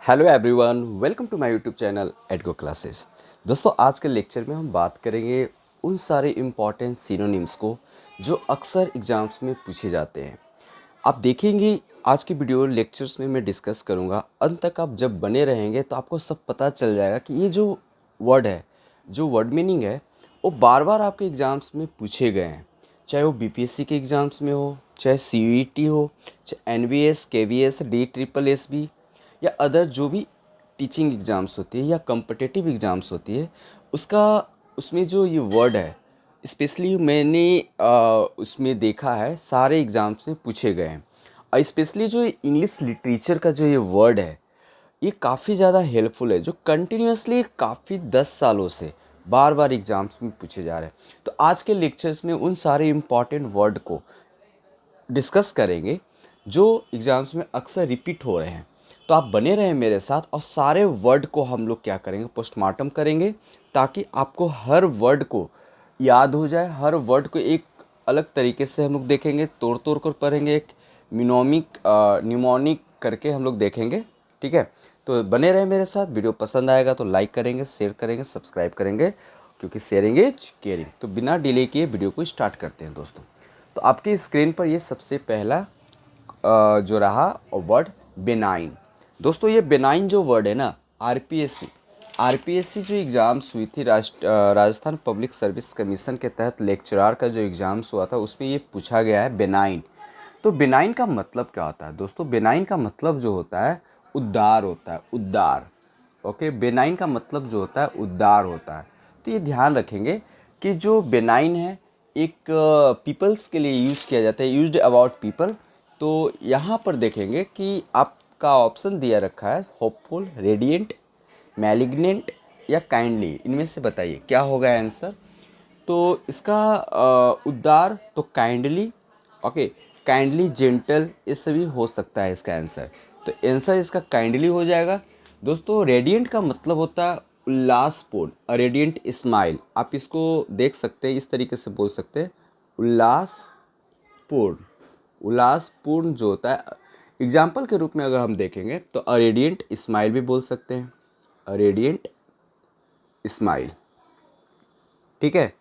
Hello everyone, welcome to my YouTube channel Edgo classes. दोस्तों, आज के लेक्चर में हम बात करेंगे उन सारे इम्पॉर्टेंट सिनोनिम्स को जो अक्सर एग्जाम्स में पूछे जाते हैं। आप देखेंगे आज की वीडियो लेक्चर्स में मैं डिस्कस करूंगा। अंत तक आप जब बने रहेंगे तो आपको सब पता चल जाएगा कि ये जो वर्ड है, जो वर्ड मीनिंग है, वो बार बार आपके एग्ज़ाम्स में पूछे गए हैं। चाहे वो बीपीएससी के एग्ज़ाम्स में हो, चाहे सीयूईटी हो, चाहे एनवीएस, केवीएस, DSSS या अदर जो भी टीचिंग एग्ज़ाम्स होती है या कम्पिटिटिव एग्ज़ाम्स होती है, उसका उसमें जो ये वर्ड है, स्पेशली मैंने उसमें देखा है सारे एग्ज़ाम्स में पूछे गए हैं। और स्पेशली जो इंग्लिश लिटरेचर का जो ये वर्ड है, ये काफ़ी ज़्यादा हेल्पफुल है, जो कंटिन्यूसली काफ़ी 10 सालों से बार बार एग्ज़ाम्स में पूछे जा रहे हैं। तो आज के लेक्चर्स में उन सारे इम्पॉर्टेंट वर्ड को डिस्कस करेंगे जो एग्ज़ाम्स में अक्सर रिपीट हो रहे हैं। तो आप बने रहें मेरे साथ और सारे वर्ड को हम लोग क्या करेंगे, पोस्टमार्टम करेंगे, ताकि आपको हर वर्ड को याद हो जाए। हर वर्ड को एक अलग तरीके से हम लोग देखेंगे, तोड़ तोड़ कर पढ़ेंगे, एक निमोनिक करके हम लोग देखेंगे। ठीक है, तो बने रहें मेरे साथ। वीडियो पसंद आएगा तो लाइक करेंगे, शेयर करेंगे, सब्सक्राइब करेंगे, क्योंकि शेयरिंग इज केयरिंग। तो बिना डिले किए वीडियो को स्टार्ट करते हैं दोस्तों। तो आपकी स्क्रीन पर ये सबसे पहला जो रहा वर्ड बेनाइन। दोस्तों, ये बेनाइन जो वर्ड है ना, आरपीएससी जो एग्ज़ाम्स हुई थी, राजस्थान पब्लिक सर्विस कमीशन के तहत लेक्चरार का जो एग्ज़ाम्स हुआ था, उसमें ये पूछा गया है बेनाइन। तो बेनाइन का मतलब क्या होता है दोस्तों? बेनाइन का मतलब जो होता है उद्धार होता है, उद्धार। ओके, बेनाइन का मतलब जो होता है उद्धार होता है। तो ये ध्यान रखेंगे कि जो बेनाइन है एक पीपल्स के लिए यूज किया जाता है, यूज्ड अबाउट पीपल। तो यहाँ पर देखेंगे कि आपका ऑप्शन दिया रखा है होपफुल, रेडिएंट, मैलिग्नेंट या काइंडली। इनमें से बताइए क्या होगा आंसर। तो इसका उद्धार तो काइंडली, ओके, काइंडली, जेंटल, ये सभी हो सकता है इसका आंसर। तो आंसर इसका काइंडली हो जाएगा। दोस्तों, रेडिएंट का मतलब होता है उल्लासपूर्ण, अ रेडिएंट स्माइल। आप इसको देख सकते हैं, इस तरीके से बोल सकते हैं, उल्लासपूर्ण। उल्लासपूर्ण जो होता है, एग्जाम्पल के रूप में अगर हम देखेंगे तो अ रेडिएंट स्माइल भी बोल सकते हैं, अ रेडिएंट स्माइल। ठीक है।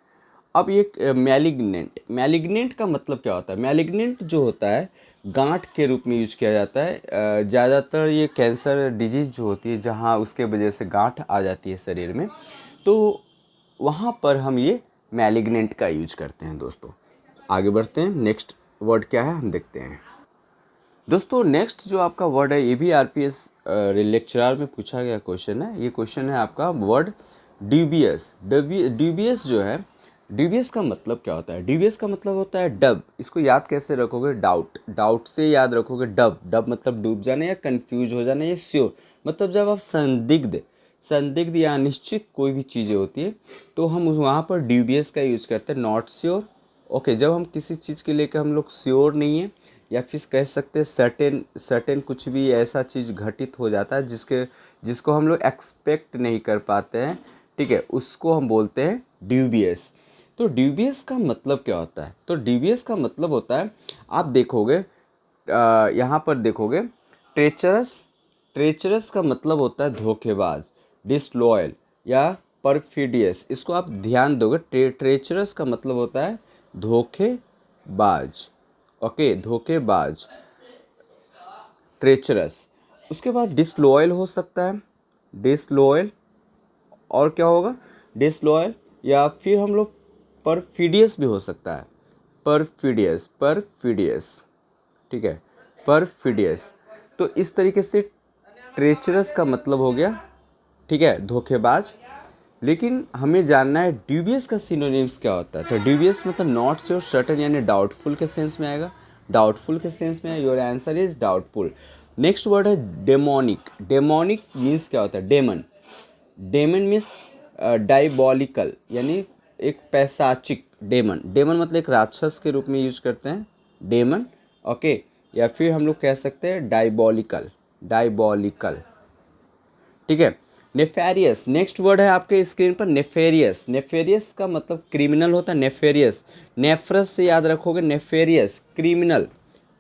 अब ये मैलिग्नेंट, मैलिग्नेंट का मतलब क्या होता है? मैलिग्नेंट जो होता है गांठ के रूप में यूज किया जाता है। ज़्यादातर ये कैंसर डिजीज़ जो होती है, जहाँ उसके वजह से गांठ आ जाती है शरीर में, तो वहाँ पर हम ये मैलिग्नेंट का यूज करते हैं दोस्तों। आगे बढ़ते हैं, नेक्स्ट वर्ड क्या है हम देखते हैं। दोस्तों, नेक्स्ट जो आपका वर्ड है, ये भी आरपीएस लेक्चरार में पूछा गया क्वेश्चन है। ये क्वेश्चन है आपका वर्ड ड्यूबियस। ड्यूबियस जो है, ड्यूबियस का मतलब क्या होता है? ड्यूबियस का मतलब होता है डब। इसको याद कैसे रखोगे? डाउट, डाउट से याद रखोगे डब। डब मतलब डूब जाना या कंफ्यूज हो जाना या श्योर, मतलब जब आप संदिग्ध, संदिग्ध या अनिश्चित कोई भी चीज़ें होती है तो हम वहाँ पर ड्यूबियस का यूज करते हैं, नॉट श्योर। ओके, जब हम किसी चीज़ के लेकर हम लोग श्योर नहीं है, या फिर कह सकते हैं सर्टेन, सर्टेन कुछ भी ऐसा चीज़ घटित हो जाता है जिसको हम लोग एक्सपेक्ट नहीं कर पाते हैं, ठीक है, उसको हम बोलते हैं ड्यूबियस। तो ड्यूबियस का मतलब क्या होता है? तो ड्यूबियस का मतलब होता है, आप देखोगे यहाँ पर देखोगे ट्रेचरस। ट्रेचरस का मतलब होता है धोखेबाज, डिसलॉयल या परफिडियस। इसको आप ध्यान दोगे। ट्रेचरस का मतलब होता है धोखेबाज। ओके, धोखेबाज, ट्रेचरस। उसके बाद डिसलॉयल हो सकता है, डिसलॉयल। और क्या होगा? डिसलॉयल, या फिर हम लोग परफिडियस भी हो सकता है, परफिडियस, परफिडियस। ठीक है, परफिडियस। तो इस तरीके से ट्रेचरस का मतलब हो गया, ठीक है, धोखेबाज। लेकिन हमें जानना है ड्यूबियस का सिनोनिम्स क्या होता है। तो ड्यूबियस मतलब नॉट श्योर, सर्टेन यानी डाउटफुल के सेंस में आएगा, डाउटफुल के सेंस में। Your answer is doubtful. Next word है डेमोनिक। डेमोनिक मीन्स क्या होता है? डेमन। डेमन मीन्स डायबॉलिकल, यानी एक पैशाचिक। डेमन, डेमन मतलब एक राक्षस के रूप में यूज करते हैं, डेमन। ओके, या फिर हम लोग कह सकते हैं डायबॉलिकल, डायबॉलिकल। ठीक है। नेफेरियस, नेक्स्ट वर्ड है आपके स्क्रीन पर, नेफेरियस। नेफेरियस का मतलब क्रिमिनल होता है, नेफेरियस। नेफ्रस से याद रखोगे, नेफेरियस, क्रिमिनल,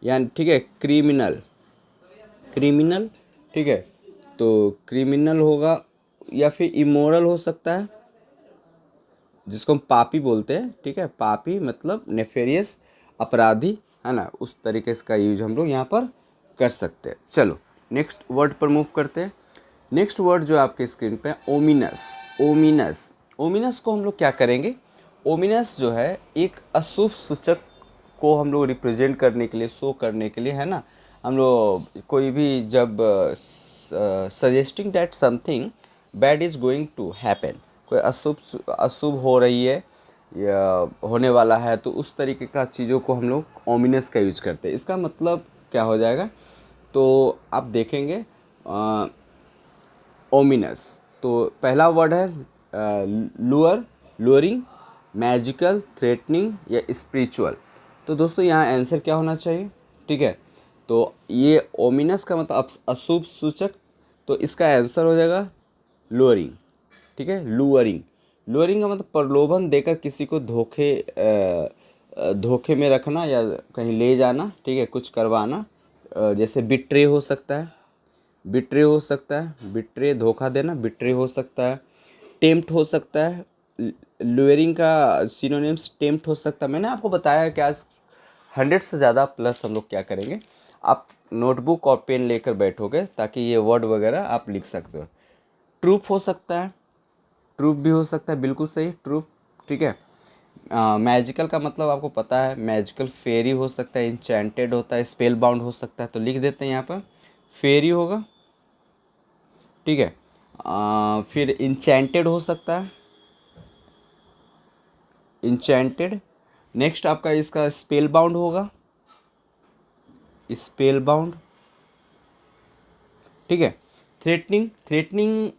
यानी ठीक है, क्रिमिनल, क्रिमिनल। ठीक है, तो क्रिमिनल होगा या फिर इमोरल हो सकता है, जिसको हम पापी बोलते हैं, ठीक है। पापी मतलब नेफेरियस, अपराधी, है ना, उस तरीके का यूज हम लोग यहाँ पर कर सकते हैं। चलो नेक्स्ट वर्ड पर मूव करते हैं। नेक्स्ट वर्ड जो आपके स्क्रीन पे है ओमिनस। ओमिनस, ओमिनस को हम लोग क्या करेंगे, ओमिनस जो है एक अशुभ सूचक को हम लोग रिप्रेजेंट करने के लिए, शो करने के लिए, है ना, हम लोग कोई भी जब suggesting that something bad is going to happen, कोई अशुभ अशुभ हो रही है या होने वाला है, तो उस तरीके का चीज़ों को हम लोग ओमिनस का यूज करते हैं। इसका मतलब क्या हो जाएगा, तो आप देखेंगे ओमिनस, तो पहला वर्ड है लुअर, लुअरिंग, मैजिकल, थ्रेटनिंग या स्पिरिचुअल। तो दोस्तों यहाँ आंसर क्या होना चाहिए, ठीक है। तो ये ओमिनस का मतलब अशुभ सूचक, तो इसका आंसर हो जाएगा लुअरिंग, ठीक है। लुअरिंग, लुअरिंग का मतलब प्रलोभन देकर किसी को धोखे में रखना या कहीं ले जाना, ठीक है, कुछ करवाना। जैसे बिट्रे हो सकता है, बिट्रे हो सकता है, बिट्रे धोखा देना, बिट्रे हो सकता है। टेम्प्ट हो सकता है, लुअरिंग का सिनोनिम्स टेम्प्ट हो सकता है। मैंने आपको बताया कि आज 100 से ज़्यादा प्लस हम लोग क्या करेंगे, आप नोटबुक और पेन लेकर बैठोगे ताकि ये वर्ड वगैरह आप लिख सकते हो। ट्रूप हो सकता है, ट्रूप भी हो सकता है, बिल्कुल सही, ट्रूप, ठीक है। मैजिकल का मतलब आपको पता है, मैजिकल फेरी हो सकता है, इंचेंटेड होता है, स्पेल बाउंड हो सकता है, तो लिख देते हैं यहाँ पर फेरी होगा, ठीक है। फिर इंचेंटेड हो सकता है, इंचेंटेड। नेक्स्ट आपका इसका स्पेल बाउंड होगा, स्पेल बाउंड, ठीक है। थ्रेटनिंग, थ्रेटनिंग,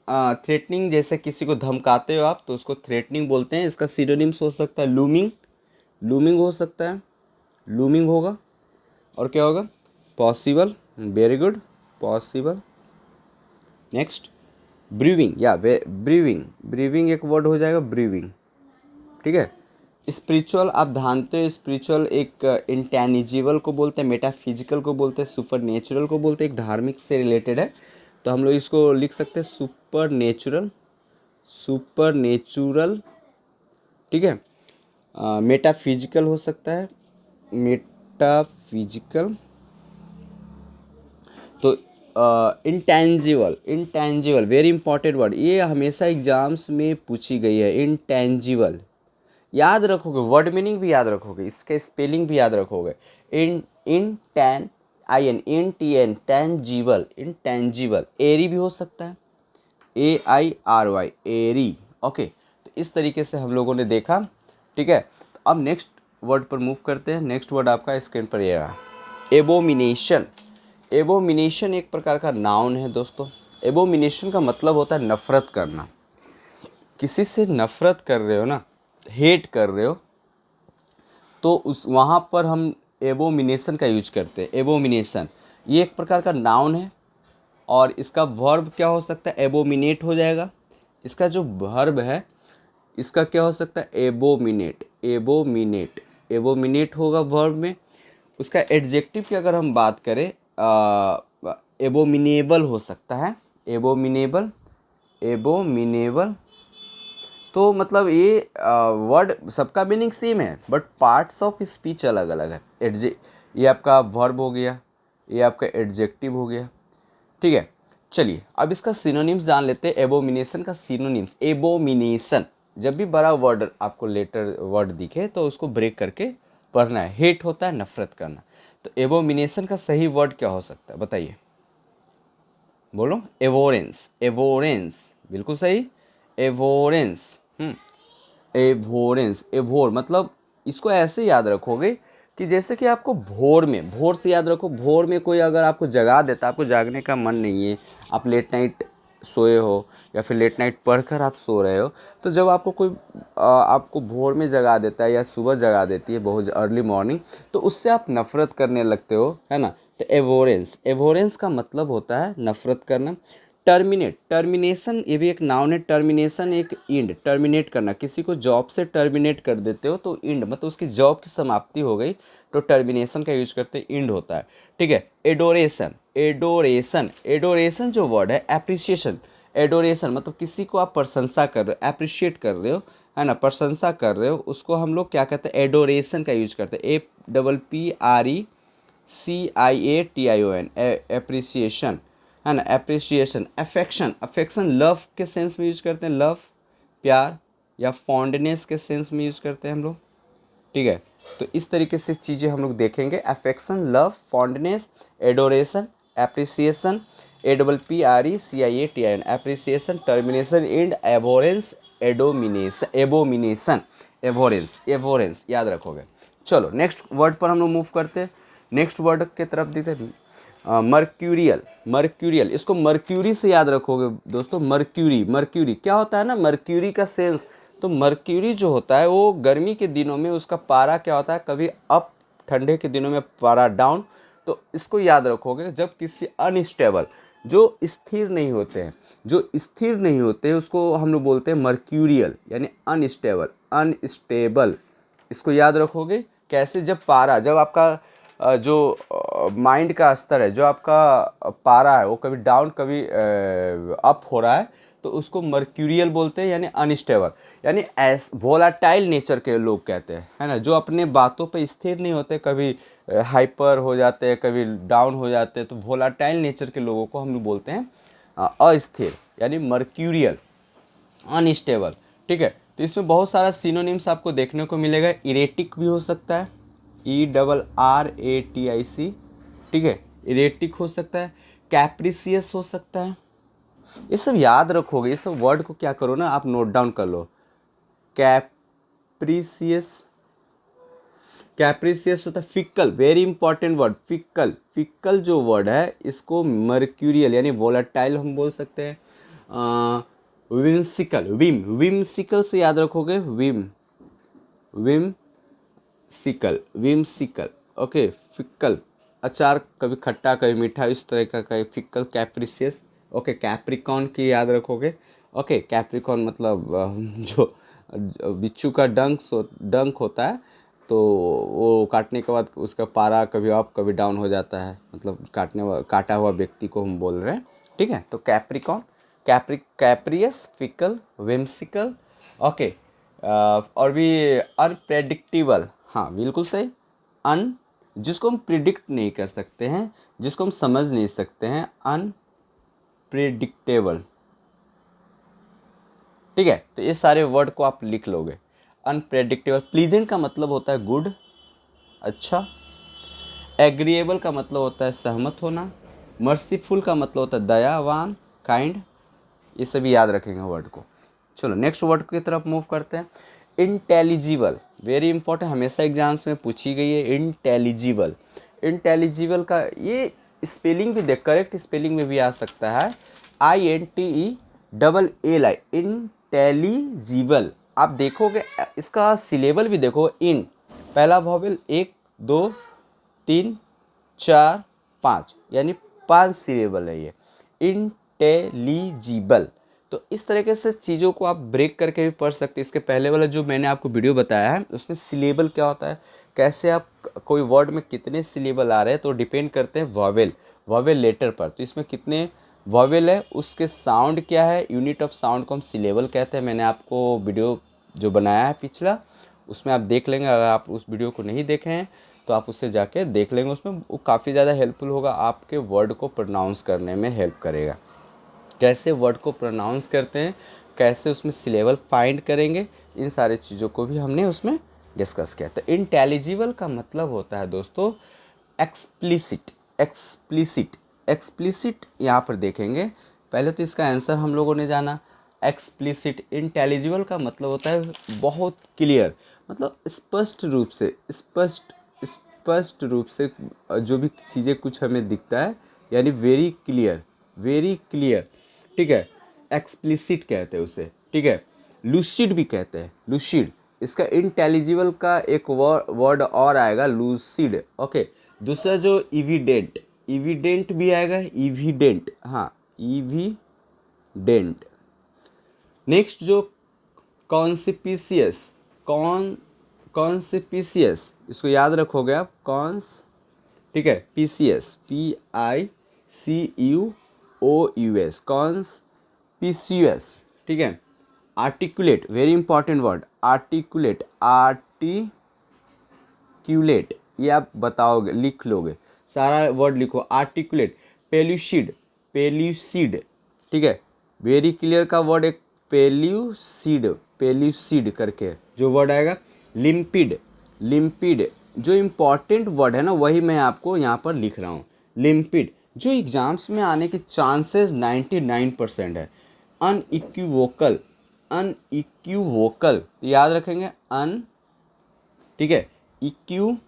थ्रेटनिंग जैसे किसी को धमकाते हो आप तो उसको थ्रेटनिंग बोलते हैं। इसका सिनोनिम्स हो सकता है लूमिंग, लूमिंग हो सकता है, लूमिंग होगा। और क्या होगा, possible, very good, possible. Next briefing या ब्रीविंग, ब्रीविंग एक वर्ड हो जाएगा, ब्रीविंग, ठीक है। स्पिरिचुअल, आप जानते हो स्पिरिचुअल एक इंटेनिजिबल को बोलते हैं, मेटाफिजिकल को बोलते हैं, सुपर नेचुरल को बोलते हैं, एक धार्मिक से रिलेटेड है, तो हम लोग इसको लिख सकते हैं सुपर नेचुरल, सुपर नेचुरल, ठीक है। मेटाफिजिकल हो सकता है, मेटाफिजिकल। तो intangible, intangible very important word, ये हमेशा एग्जाम्स में पूछी गई है। इंटेंजिबल याद रखोगे, वर्ड मीनिंग भी याद रखोगे, इसके स्पेलिंग भी याद रखोगे। In tan I N, in T N, tangible, intangible. एरी भी हो सकता है, AIRY, एरी, ओके। तो इस तरीके से हम लोगों ने देखा, ठीक है। तो अब नेक्स्ट वर्ड पर मूव करते हैं। नेक्स्ट वर्ड आपका स्क्रीन पर ये रहा, एबोमिनेशन। एबोमिनेशन एक प्रकार का नाउन है दोस्तों। एबोमिनेशन का मतलब होता है नफरत करना, किसी से नफरत कर रहे हो ना, हेट कर रहे हो, तो उस वहाँ पर हम एबोमिनेशन का यूज करते हैं। एबोमिनेशन ये एक प्रकार का नाउन है और इसका वर्ब क्या हो सकता है, एबोमिनेट हो जाएगा। इसका जो वर्ब है इसका क्या हो सकता है, एबोमिनेट, एबोमिनेट, एबोमिनेट होगा वर्ब में। उसका एडजेक्टिव की अगर हम बात करें, एबोमिनेबल हो सकता है, एबोमिनेबल, एबोमिनेबल। तो मतलब ये वर्ड सबका मीनिंग सेम है बट पार्ट्स ऑफ स्पीच अलग अलग है। ये आपका वर्ब हो गया, ये आपका एडजेक्टिव हो गया, ठीक है। चलिए अब इसका सिनोनिम्स जान लेते हैं। एबोमिनेशन का सिनोनिम्स, एबोमिनेशन, जब भी बड़ा वर्ड आपको लेटर वर्ड दिखे तो उसको ब्रेक करके पढ़ना है। हेट होता है नफरत करना, तो एबोमिनेशन का सही वर्ड क्या हो सकता है बताइए, बोलो। एवोरेंस, एवोरेंस बिल्कुल सही, एवोरेंस। एवोरेंस, एवोर मतलब इसको ऐसे याद रखोगे कि जैसे कि आपको भोर में, भोर से याद रखो, भोर में कोई अगर आपको जगा देता, आपको जागने का मन नहीं है, आप लेट नाइट सोए हो या फिर लेट नाइट पढ़कर आप सो रहे हो, तो जब आपको कोई आपको भोर में जगा देता है या सुबह जगा देती है बहुत अर्ली मॉर्निंग, तो उससे आप नफ़रत करने लगते हो, है ना। तो एवोरेंस, एवोरेंस का मतलब होता है नफ़रत करना। टर्मिनेट, टर्मिनेशन ये भी एक नाउन है। टर्मिनेशन एक इंड, टर्मिनेट करना, किसी को जॉब से टर्मिनेट कर देते हो तो इंड मतलब उसकी जॉब की समाप्ति हो गई तो टर्मिनेशन का यूज करते हैं, इंड होता है। ठीक है। एडोरेशन, एडोरेशन, एडोरेशन जो वर्ड है, एप्रिसिएशन, एडोरेशन मतलब किसी को आप प्रशंसा कर रहे हो, अप्रिशिएट कर रहे हो, है ना, प्रशंसा कर रहे हो, उसको हम लोग क्या कहते हैं, एडोरेशन का यूज करते हैं। APPRECIATION, एप्रिसिएशन, है ना, एप्रिसिएशन। अफेक्शन, अफेक्शन लव के सेंस में यूज करते हैं, लव प्यार, या फॉन्डनेस के सेंस में यूज करते हैं हम लोग। ठीक है। तो इस तरीके से चीज़ें हम लोग देखेंगे, affection, love, fondness, adoration, appreciation, APPRECIATION, appreciation, termination, and abhorrence, abomination, abomination, abhorrence, abhorrence याद रखोगे। चलो नेक्स्ट वर्ड पर हम लोग मूव करते हैं, नेक्स्ट वर्ड की तरफ देखते हैं। मर्क्यूरियल, मर्क्यूरियल, इसको मर्क्यूरी से याद रखोगे दोस्तों। मर्क्यूरी, मर्क्यूरी क्या होता है ना, मर्क्यूरी का सेंस, तो मर्क्यूरी जो होता है वो गर्मी के दिनों में उसका पारा क्या होता है, कभी अप, ठंडे के दिनों में पारा डाउन। तो इसको याद रखोगे, जब किसी अनस्टेबल, जो स्थिर नहीं होते हैं, जो स्थिर नहीं होते हैं उसको हम लोग बोलते हैं मर्क्यूरियल, यानी अनस्टेबल, अनस्टेबल। इसको याद रखोगे कैसे, जब पारा, जब आपका जो माइंड का स्तर है, जो आपका पारा है वो कभी डाउन कभी अप हो रहा है तो उसको मर्क्यूरियल बोलते हैं, यानी अनस्टेबल, यानी वोलाटाइल नेचर के लोग कहते हैं, है ना, जो अपने बातों पे स्थिर नहीं होते, कभी हाइपर हो जाते हैं, कभी डाउन हो जाते हैं, तो वोलाटाइल नेचर के लोगों को हम लोग बोलते हैं अस्थिर, यानी मर्क्यूरियल, अनस्टेबल। ठीक है। तो इसमें बहुत सारा सिनोनिम्स आपको देखने को मिलेगा। इरेटिक भी हो सकता है, ERRATIC, ठीक है, इरेटिक हो सकता है, कैप्रिसियस हो सकता है। ये सब याद रखोगे, ये सब वर्ड को क्या करो ना, आप नोट डाउन कर लो। कैप्रिसियस, कैप्रिसियस होता है fickle, very important word, fickle, fickle जो वर्ड है इसको मर्क्यूरियल यानी वोलाटाइल हम बोल सकते हैं। विमसिकल, विम, विमसिकल से याद रखोगे, Vim, Vim sickle, Vim sickle, okay. Fickle, अचार कभी खट्टा कभी मीठा, इस तरह का फिक्कल, कैप्रिसियस, ओके। कैप्रिकॉन की याद रखोगे, ओके। कैप्रिकॉन मतलब जो बिच्छू का डंक होता है, तो वो काटने के बाद उसका पारा कभी अप कभी डाउन हो जाता है, मतलब काटा हुआ व्यक्ति को हम बोल रहे हैं। ठीक है। तो कैप्रिकॉन, कैप्रियस, फिकल, विम्सिकल, ओके। और भी अनप्रेडिक्टेबल, हाँ बिल्कुल सही। जिसको हम प्रिडिक्ट नहीं कर सकते हैं, जिसको हम समझ नहीं सकते हैं, अनप्रेडिक्टेबल। ठीक है। तो ये सारे वर्ड को आप लिख लोगे। अनप्रेडिक्टेबल, प्लीजेंट का मतलब होता है गुड, अच्छा। एग्रीएबल का मतलब होता है सहमत होना। मर्सीफुल का मतलब होता है दयावान, काइंड। ये सभी याद रखेंगे वर्ड को। चलो नेक्स्ट वर्ड की तरफ मूव करते हैं। इंटेलिजिबल, वेरी इंपॉर्टेंट, हमेशा एग्जाम्स में पूछी गई है। इंटेलिजिबल, इंटेलिजिबल का ये स्पेलिंग भी देख, करेक्ट स्पेलिंग में भी आ सकता है, INTELLI, इंटेलिजिबल। आप देखोगे इसका सिलेबल भी देखो, इन पहला वॉवेल 1 2 3 4 5, यानी 5 सिलेबल है ये, इंटेलिजिबल। तो इस तरीके से चीज़ों को आप ब्रेक करके भी पढ़ सकते हैं। इसके पहले वाला जो मैंने आपको वीडियो बताया है उसमें सिलेबल क्या होता है, कैसे आप कोई वर्ड में कितने सिलेबल आ रहे हैं तो डिपेंड करते हैं वॉवेल, वॉवेल लेटर पर। तो इसमें कितने वॉवेल है, उसके साउंड क्या है, यूनिट ऑफ साउंड को हम सिलेबल कहते हैं। मैंने आपको वीडियो जो बनाया है पिछला, उसमें आप देख लेंगे। अगर आप उस वीडियो को नहीं देखे हैं तो आप उससे जाके देख लेंगे, उसमें वो काफ़ी ज़्यादा हेल्पफुल होगा, आपके वर्ड को प्रोनाउंस करने में हेल्प करेगा। कैसे वर्ड को प्रोनाउंस करते हैं, कैसे उसमें सिलेबल फाइंड करेंगे, इन सारे चीज़ों को भी हमने उसमें डिस्कस किया। तो इंटेलिजिबल का मतलब होता है दोस्तों एक्सप्लिसिट, एक्सप्लिसिट, एक्सप्लिसिट यहाँ पर देखेंगे। पहले तो इसका आंसर हम लोगों ने जाना, एक्सप्लिसिट। इंटेलिजिबल का मतलब होता है बहुत क्लियर, मतलब स्पष्ट रूप से, स्पष्ट रूप से जो भी चीज़ें कुछ हमें दिखता है, यानी वेरी क्लियर, वेरी क्लियर। ठीक है। एक्सप्लिसिट कहते हैं उसे। ठीक है। लूसिड भी कहते हैं, लूसिड। इसका इंटेलिजिबल का एक वर्ड और आएगा, लूसिड, ओके। दूसरा जो इविडेंट, इविडेंट भी आएगा, इविडेंट, हाँ, डेंट। नेक्स्ट जो कॉन्सिपिशियस, कॉन्सिपिशियस, इसको याद रखोगे आप, ठीक है, पीसीएस, PICUOUS, कॉन्सिपिशियस, ठीक है। Articulate, very important word, articulate, articulate, ये आप बताओगे, लिख लोगे, सारा वर्ड लिखो, आर्टिकुलेट। पेल्यूसिड, पेल्यूसिड, ठीक है, वेरी क्लियर का वर्ड एक पेल्यूसिड, पेल्यूसिड करके जो वर्ड आएगा। लिम्पिड, लिम्पिड, जो इम्पॉर्टेंट वर्ड है ना वही मैं आपको यहाँ पर लिख रहा हूँ। लिम्पिड जो एग्जाम्स में आने के चांसेस 99% है। अनइक्यूवोकल, अनइक्यूवोकल याद रखेंगे, ठीक है, इक्यूवोकल,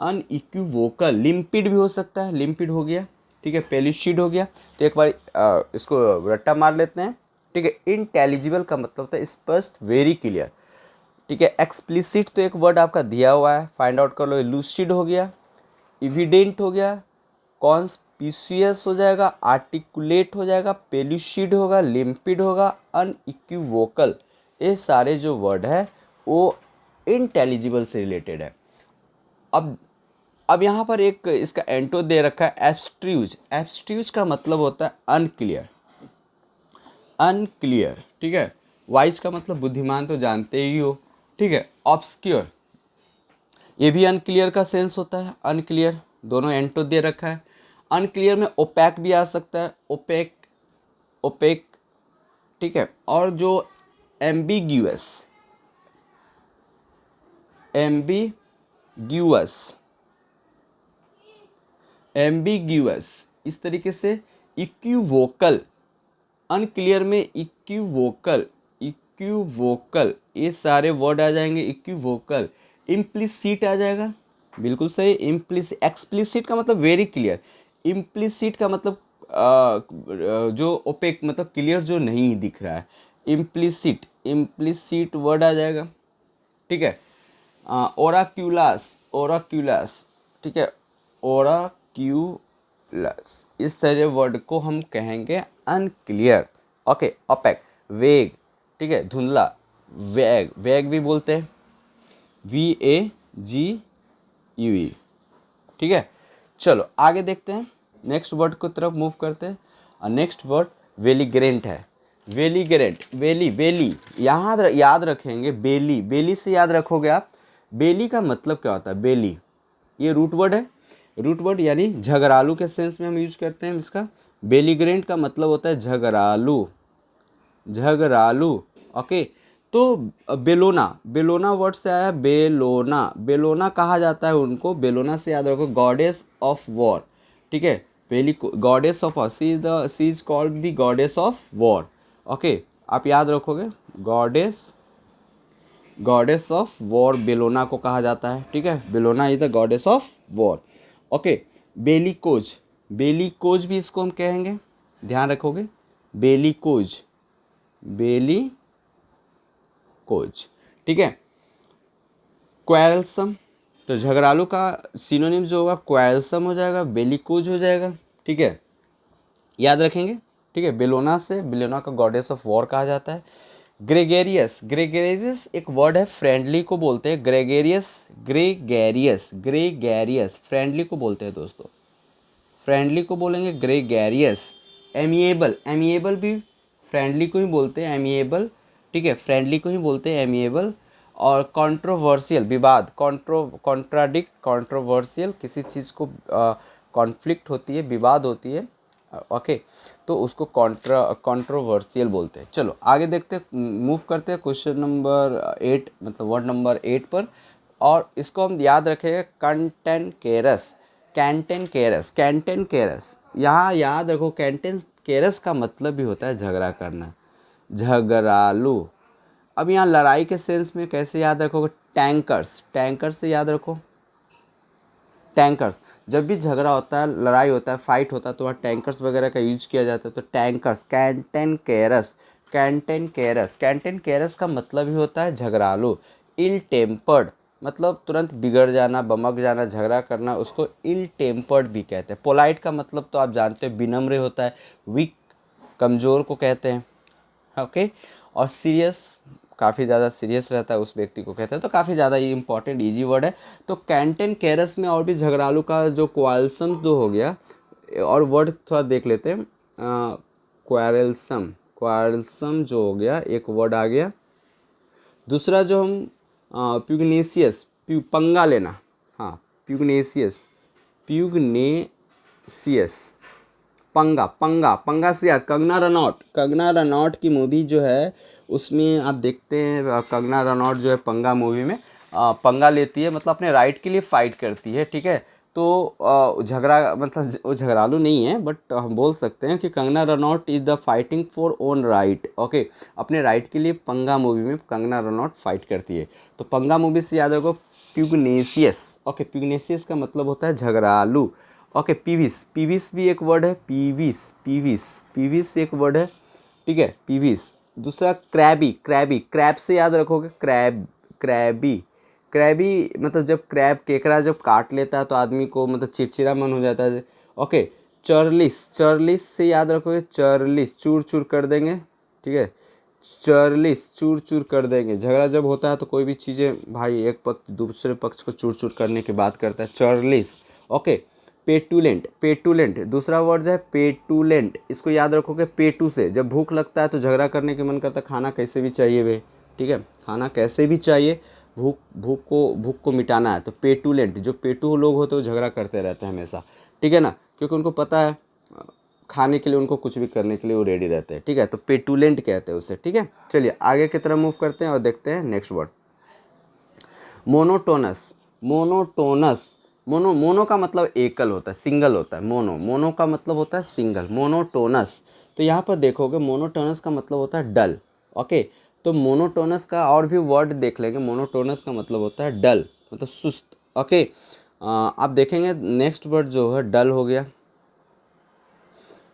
अनइक्यूवोकल। लिम्पिड भी हो सकता है, लिम्पिड हो गया, ठीक है, पेल्यूसिड हो गया। तो एक बार इसको रट्टा मार लेते हैं, ठीक है। इंटेलिजिबल का मतलब होता है स्पष्ट, वेरी क्लियर, ठीक है। एक्सप्लिसिट तो एक वर्ड आपका दिया हुआ है, फाइंड आउट कर लो। लूसिड हो गया, इविडेंट हो गया, कॉन्स्पिशियस हो जाएगा, आर्टिकुलेट हो जाएगा, पेल्यूसिड होगा, लिम्पिड होगा, अनइक्यूवोकल। ये सारे जो वर्ड है वो इंटेलिजिबल से रिलेटेड है। अब यहाँ पर एक इसका एंटो दे रखा है, एब्स्ट्रूज। एब्स्ट्रूज का मतलब होता है अनक्लियर, अनक्लियर, ठीक है। वाइज का मतलब बुद्धिमान, तो जानते ही हो, ठीक है। ऑब्सक्योर, ये भी अनक्लियर का सेंस होता है, अनक्लियर, दोनों एंटो दे रखा है। अनक्लियर में ओपैक भी आ सकता है, ओपेक, ओपेक, ठीक है। और जो एम्बिग्यूअस, एम्बिग्यूअस, एम्बिग्यूअस, इस तरीके से। इक्यूवोकल, अनक्लियर में इक्यूवोकल, इक्यूवोकल, ये सारे वर्ड आ जाएंगे, इक्यूवोकल। इम्प्लिसिट आ जाएगा, बिल्कुल सही। एक्सप्लिसिट का मतलब वेरी क्लियर, इम्प्लिसिट का मतलब जो ओपेक, मतलब क्लियर जो नहीं दिख रहा है, इम्प्लिसिट, इम्प्लिसिट वर्ड आ जाएगा, ठीक है। ओराक्यूलास, ओराक्यूलास, ठीक है, ओराक्यूलस, इस तरह वर्ड को हम कहेंगे अनक्लियर, ओके। ओपेक, वेग, ठीक है, धुंधला, वैग, वैग भी बोलते हैं, VAGUE, ठीक है। चलो आगे देखते हैं, नेक्स्ट वर्ड की तरफ मूव करते हैं। और नेक्स्ट वर्ड वेलीग्रेंट है, वेलीग्रेंट, वेली, वेली, यहाँ याद रखेंगे, बेली, बेली से याद रखोगे आप। बेली का मतलब क्या होता है, बेली, ये रूट वर्ड है, रूट वर्ड यानी झगड़ालू के सेंस में हम यूज करते हैं इसका। बेलीग्रेंट का मतलब होता है झगड़ालू, झगड़ालू, ओके। तो बेलोना, बेलोना वर्ड से आया, बेलोना, बेलोना कहा जाता है उनको, बेलोना से याद रखो, गॉडेस ऑफ वॉर, ठीक है। पहली goddess of war, she is called the goddess of war, okay. आप याद रखोगे, goddess, goddess of war Bellona को कहा जाता है, ठीक है। Bellona is the goddess of war, okay. Bellicose, bellicose भी इसको हम कहेंगे, ध्यान रखोगे, बेलिकोज, बेली कोज, ठीक है। क्वेरलसम, तो झगड़ालू का सिनोनिम जो होगा क्वेरलसम हो जाएगा, बेलिकोज हो जाएगा, ठीक है, याद रखेंगे, ठीक है। बेलोना से, बेलोना का गॉडेस ऑफ वॉर कहा जाता है। ग्रेगेरियस, ग्रेगेरियस एक वर्ड है, फ्रेंडली को बोलते हैं, ग्रेगेरियस, ग्रेगेरियस, ग्रेगेरियस, फ्रेंडली को बोलते हैं दोस्तों, फ्रेंडली को बोलेंगे ग्रेगेरियस। एमिएबल, एमिएबल भी फ्रेंडली को ही बोलते हैं, एमिएबल, ठीक है, फ्रेंडली को ही बोलते हैं एमिएबल। और कंट्रोवर्शियल, विवाद, कॉन्ट्राडिक्ट, कंट्रोवर्शियल, किसी चीज़ को कॉन्फ्लिक्ट होती है, विवाद होती है, ओके, तो उसको कंट्रोवर्शियल बोलते हैं। चलो आगे देखते हैं, मूव करते हैं क्वेश्चन नंबर 8, मतलब वर्ड नंबर 8 पर। और इसको हम याद रखेंगे, कैंटेनकेरस, कैंटेनकेरस, कैंटेनकेरस, यहाँ याद रखो, कैंटेनकेरस का मतलब भी होता है झगड़ा करना, झगड़ालू। अब यहाँ लड़ाई के सेंस में कैसे याद रखोगे, टैंकर्स, टैंकर्स से याद रखो, टैंकर्स, जब भी झगड़ा होता है, लड़ाई होता है, फाइट होता है, तो वहाँ टैंकर्स वगैरह का यूज किया जाता है, तो टैंकर्स, कैंटेनकेरस, कैंटेनकेरस, कैंटेनकेरस का मतलब ही होता है झगड़ालू। इल टेम्पर्ड मतलब तुरंत बिगड़ जाना, बमक जाना, झगड़ा करना, उसको इल टेम्पर्ड भी कहते हैं। पोलाइट का मतलब तो आप जानते हो विनम्र होता है, वीक कमज़ोर को कहते हैं, ओके। और सीरियस काफ़ी ज़्यादा सीरियस रहता है उस व्यक्ति को कहते हैं। तो काफ़ी ज़्यादा ये इंपॉर्टेंट ईजी वर्ड है। तो कैंटेन कैरस में और भी झगड़ालू का जो क्वालसम दो हो गया, और वर्ड थोड़ा देख लेते हैं। क्वारलसम, क्वारलसम जो हो गया एक वर्ड आ गया। दूसरा जो हम प्यूगनेसियस, पंगा लेना, हाँ प्यूगनेसियस, प्यूगनेसियस, पंगा, पंगा, पंगा से याद कंगना रनौट, कंगना रनौट की मूवी जो है उसमें आप देखते हैं कंगना रनौट जो है पंगा मूवी में पंगा लेती है, मतलब अपने राइट के लिए फाइट करती है, ठीक है। तो झगड़ा मतलब वो झगड़ालू नहीं है, बट हम बोल सकते हैं कि Kangana Ranaut is the fighting for own right, okay. अपने राइट के लिए पंगा मूवी में कंगना रनौट फाइट करती है। तो पंगा मूवी से याद होगा प्यूगनेसियस, ओके। प्यूगनेसियस का मतलब होता है झगड़ालू, ओके। पीविस, पीविस भी एक वर्ड है, पीविस, पीविस, पीविस एक वर्ड है, ठीक है, पीविस। दूसरा क्रैबी, क्रैबी, क्रैब से याद रखोगे, क्रैब, क्रैबी, क्रैबी मतलब जब क्रैब केकड़ा जब काट लेता है तो आदमी को मतलब चिड़चिड़ा मन हो जाता है, ओके। चर्लिस, चर्लिस से याद रखोगे, चर्लिस चूर चूर कर देंगे, ठीक है, चर्लिस चूर चूर कर देंगे। झगड़ा जब होता है तो कोई भी चीज़ें भाई एक पक्ष दूसरे पक्ष को चूर चूर करने की बात करता है, चर्लिस, ओके। पेटुलेंट, पेटुलेंट दूसरा वर्ड है पेटुलेंट, इसको याद रखोगे पेटू से, जब भूख लगता है तो झगड़ा करने के मन करता है, खाना कैसे भी चाहिए भाई, ठीक है, खाना कैसे भी चाहिए, भूख को मिटाना है। तो पेटुलेंट, जो पेटू लोग होते हैं वो झगड़ा करते रहते हैं हमेशा, ठीक है ना, क्योंकि उनको पता है खाने के लिए उनको कुछ भी करने के लिए वो रेडी रहते हैं, ठीक है। तो पेटुलेंट कहते हैं उसे, ठीक है। चलिए आगे की तरफ मूव करते हैं और देखते हैं next word, monotonous, monotonous. Mono, mono का मतलब एकल होता है, सिंगल होता है, मोनो, मोनो का मतलब होता है सिंगल, मोनोटोनस। तो यहाँ पर देखोगे मोनोटोनस का मतलब होता है डल, ओके। तो मोनोटोनस का और भी वर्ड देख लेंगे, मोनोटोनस का मतलब होता है डल, मतलब सुस्त, ओके। आप देखेंगे नेक्स्ट वर्ड जो है डल हो गया,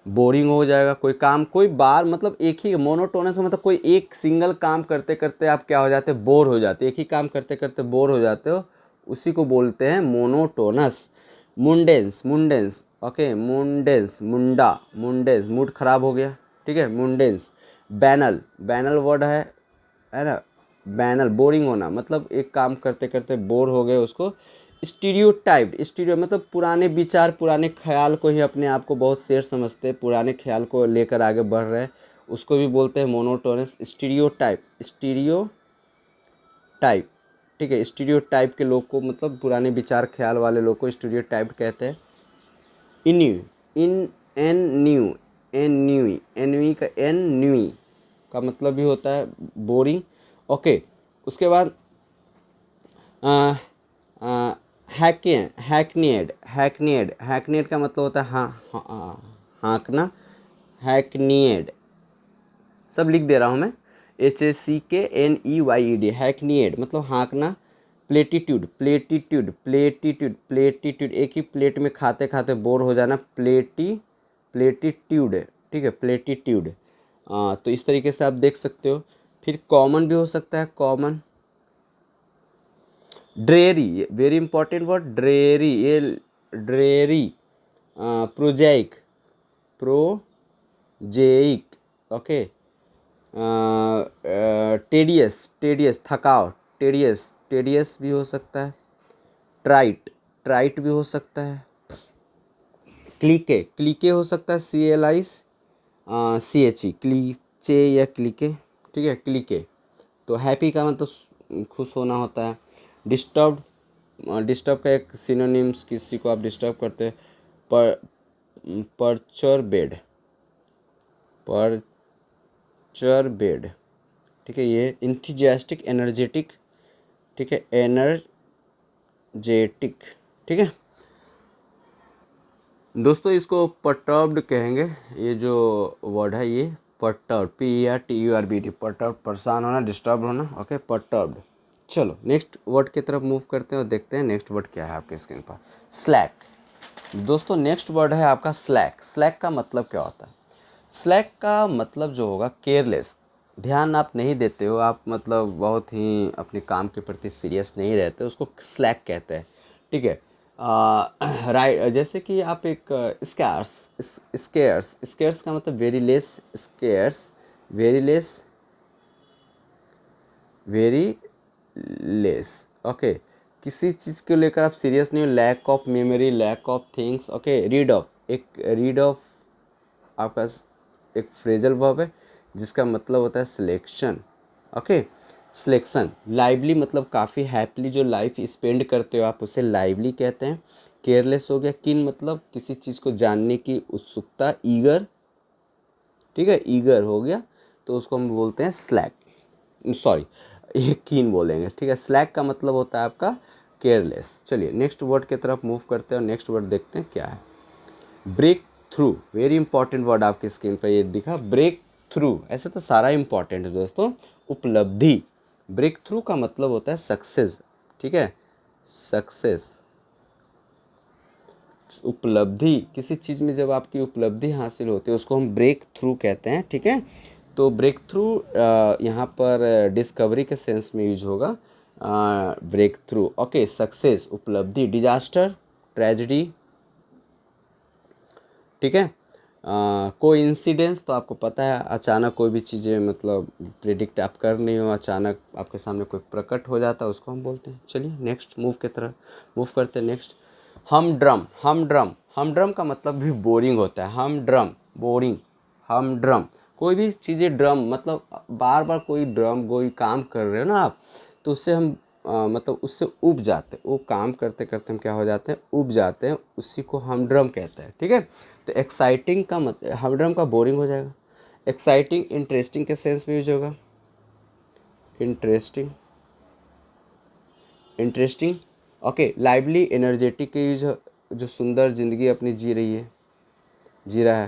बोरिंग हो जाएगा, कोई काम कोई बार मतलब एक ही, मोनोटोनस मतलब कोई एक सिंगल काम करते करते आप क्या हो जाते हैं, बोर हो जाते, एक ही काम करते करते बोर हो जाते हो, उसी को बोलते हैं मोनोटोनस। मुंडेंस, मुंडेंस, ओके, मुंडेंस, मुंडा, मुंडेंस, मूड खराब हो गया, ठीक है, मुंडेंस। बैनल, बैनल वर्ड है ना, बैनल बोरिंग होना, मतलब एक काम करते करते बोर हो गए उसको। स्टीरियोटाइप, स्टीरियो मतलब पुराने विचार, पुराने ख्याल को ही अपने आप को बहुत शेर समझते हैं, पुराने ख्याल को लेकर आगे बढ़ रहे हैं, उसको भी बोलते हैं मोनोटोनस। स्टीरियोटाइप, स्टीरियोटाइप, ठीक है, स्टीरियोटाइप के लोग को मतलब पुराने विचार ख्याल वाले लोग को स्टीरियोटाइप कहते हैं। Ennui, in N new, N new, envy का एन न्यू का मतलब भी होता है बोरिंग, ओके। उसके बाद हैकनियड, हैकनियड, हैकनियड का मतलब होता है हाँकना, हैकनियड, सब लिख दे रहा हूँ मैं, HACKNEYED, हैकनियड मतलब हाँकना। प्लेटीट्यूड, प्लेटीट्यूड, प्लेटीट्यूड, प्लेटीट्यूड एक ही प्लेट में खाते खाते बोर हो जाना, प्लेटीट्यूड, ठीक है, प्लेटीट्यूड। तो इस तरीके से आप देख सकते हो। फिर कॉमन भी हो सकता है, common. Dreary, very important word, dreary, ये dreary. Prosaic, prosaic, okay. Tedious, tedious थकाव, टेडियस, टेडियस भी हो सकता है। ट्राइट, ट्राइट भी हो सकता है। क्लीके, क्लीके हो सकता है, CLICHE, क्लीचे या क्लीके, ठीक है, क्लीके। तो हैप्पी का मतलब खुश होना होता है। डिस्टर्ब, डिस्टर्ब का एक सिनोनिम्स, किसी को आप डिस्टर्ब करते हैं, पर परचर्बेड, परचर्बेड, ठीक है। ये इंथुजियास्टिक, एनर्जेटिक, ठीक है, एनर्जेटिक, ठीक है दोस्तों। इसको परटर्ब्ड कहेंगे, ये जो वर्ड है ये परटर्ब, PERTURBD, परटर्ब, परेशान होना, डिस्टर्ब होना, ओके, परटर्ब्ड। चलो नेक्स्ट वर्ड की तरफ मूव करते हैं और देखते हैं नेक्स्ट वर्ड क्या है आपके स्क्रीन पर। स्लैक, दोस्तों नेक्स्ट वर्ड है आपका स्लैक। स्लैक का मतलब क्या होता है? स्लैक का मतलब जो होगा केयरलेस, ध्यान आप नहीं देते हो, आप मतलब बहुत ही अपने काम के प्रति सीरियस नहीं रहते, उसको स्लैक कहते हैं। ठीक है। राइट, जैसे कि आप एक स्कैर्स, स्केयर्स, स्केयर्स का मतलब very less, scarce very less, very less. Okay, किसी चीज़ को लेकर आप सीरियस नहीं हो, lack of memory, lack of things. Okay, read off, एक रीड ऑफ आपका एक फ्रेजल वर्ब है जिसका मतलब होता है सिलेक्शन। Okay, selection. लाइवली मतलब काफ़ी हैप्पीली जो लाइफ स्पेंड करते हो आप, उसे लाइवली कहते हैं। केयरलेस हो गया, किन मतलब किसी चीज़ को जानने की उत्सुकता, ईगर। ठीक है, ईगर हो गया तो उसको हम बोलते हैं स्लैक, सॉरी ये कीन बोलेंगे। ठीक है, स्लैक का मतलब होता है आपका केयरलेस। चलिए नेक्स्ट वर्ड की तरफ मूव करते हैं और नेक्स्ट वर्ड देखते हैं क्या है। Break through, very important word आपकी स्क्रीन पर ये दिखा, ब्रेक थ्रू। ऐसे तो सारा इंपॉर्टेंट है दोस्तों। उपलब्धि, ब्रेक थ्रू का मतलब होता है सक्सेस। ठीक है, सक्सेस, उपलब्धि, किसी चीज़ में जब आपकी उपलब्धि हासिल होती है उसको हम ब्रेक थ्रू कहते हैं। ठीक है, तो ब्रेक थ्रू यहाँ पर डिस्कवरी के सेंस में यूज होगा, ब्रेक थ्रू। ओके, सक्सेस, उपलब्धि, डिजास्टर, ट्रेजेडी। ठीक है, कोइंसिडेंस तो आपको पता है, अचानक कोई भी चीज़ें मतलब प्रिडिक्ट आप कर नहीं हो, अचानक आपके सामने कोई प्रकट हो जाता है, उसको हम बोलते हैं। चलिए नेक्स्ट मूव की तरह मूव करते हैं। नेक्स्ट, हम ड्रम, हम ड्रम, हम ड्रम का मतलब भी बोरिंग होता है। हम ड्रम, बोरिंग, हम ड्रम, कोई भी चीज़ें ड्रम मतलब बार बार कोई ड्रम कोई काम कर रहे हो ना आप, तो उससे हम मतलब उससे उब जाते हैं, वो काम करते करते हम क्या हो जाते हैं, उब जाते हैं, उसी को हम ड्रम कहते हैं। ठीक है, तो एक्साइटिंग का मतलब हम ड्रम का बोरिंग हो जाएगा। एक्साइटिंग इंटरेस्टिंग के सेंस में यूज होगा, interesting, interesting. Okay, lively, energetic के यूज, जो सुंदर ज़िंदगी अपनी जी रही है, जी रहा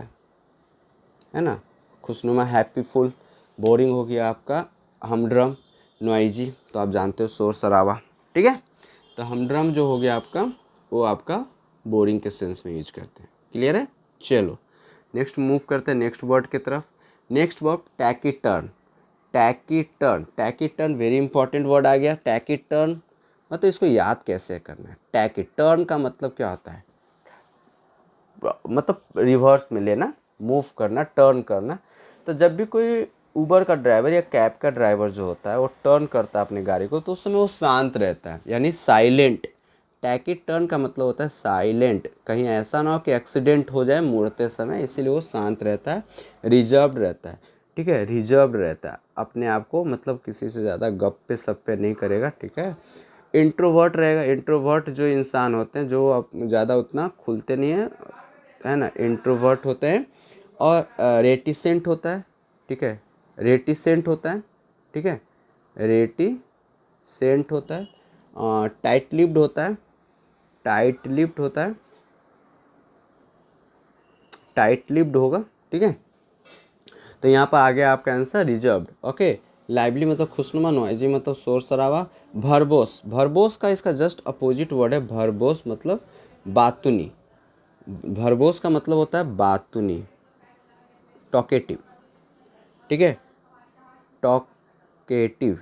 है ना, खुशनुमा, हैप्पीफुल। बोरिंग हो गया आपका हमड्रम, नॉइजी तो आप जानते हो शोर शराबा। ठीक है, तो हमड्रम जो हो गया आपका, वो आपका बोरिंग के सेंस में यूज करते हैं। क्लियर है। चलो नेक्स्ट मूव करते हैं नेक्स्ट वर्ड की तरफ। Next word taciturn, taciturn, taciturn very important word आ गया। टैकीटर्न मतलब इसको याद कैसे करना है। टैकीटर्न का मतलब क्या होता है, मतलब रिवर्स में लेना, मूव करना, टर्न करना। तो जब भी कोई उबर का ड्राइवर या कैब का ड्राइवर जो होता है वो टर्न करता है अपनी गाड़ी को, तो उस समय वो शांत रहता है, यानी साइलेंट। टैकी टर्न का मतलब होता है साइलेंट, कहीं ऐसा ना हो कि एक्सीडेंट हो जाए मुड़ते समय, इसीलिए वो शांत रहता है, रिजर्व्ड रहता है। ठीक है, रिजर्व्ड रहता है, अपने आप को मतलब किसी से ज़्यादा गप्पे सप्पे नहीं करेगा। ठीक है, इंट्रोवर्ट रहेगा, इंट्रोवर्ट जो इंसान होते हैं जो ज़्यादा उतना खुलते नहीं है ना, इंट्रोवर्ट होते हैं। और रेटिसेंट होता है। ठीक है, रेटिसेंट होता है। ठीक है, रेटिसेंट होता है। टाइट लिप्ड होता है, टाइट लिप्ड होता है, टाइट लिप्ड होगा। ठीक है, तो यहाँ पर आ गया आपका आंसर रिजर्व्ड। ओके, लाइवली मतलब खुशनुमा, नॉइजी मतलब शोर शराबा। भरबोस, भरबोस का इसका जस्ट अपोजिट वर्ड है, भरबोस मतलब बातुनी। भरबोस का मतलब होता है बातुनी, टॉकेटिव। ठीक है, टॉकेटिव,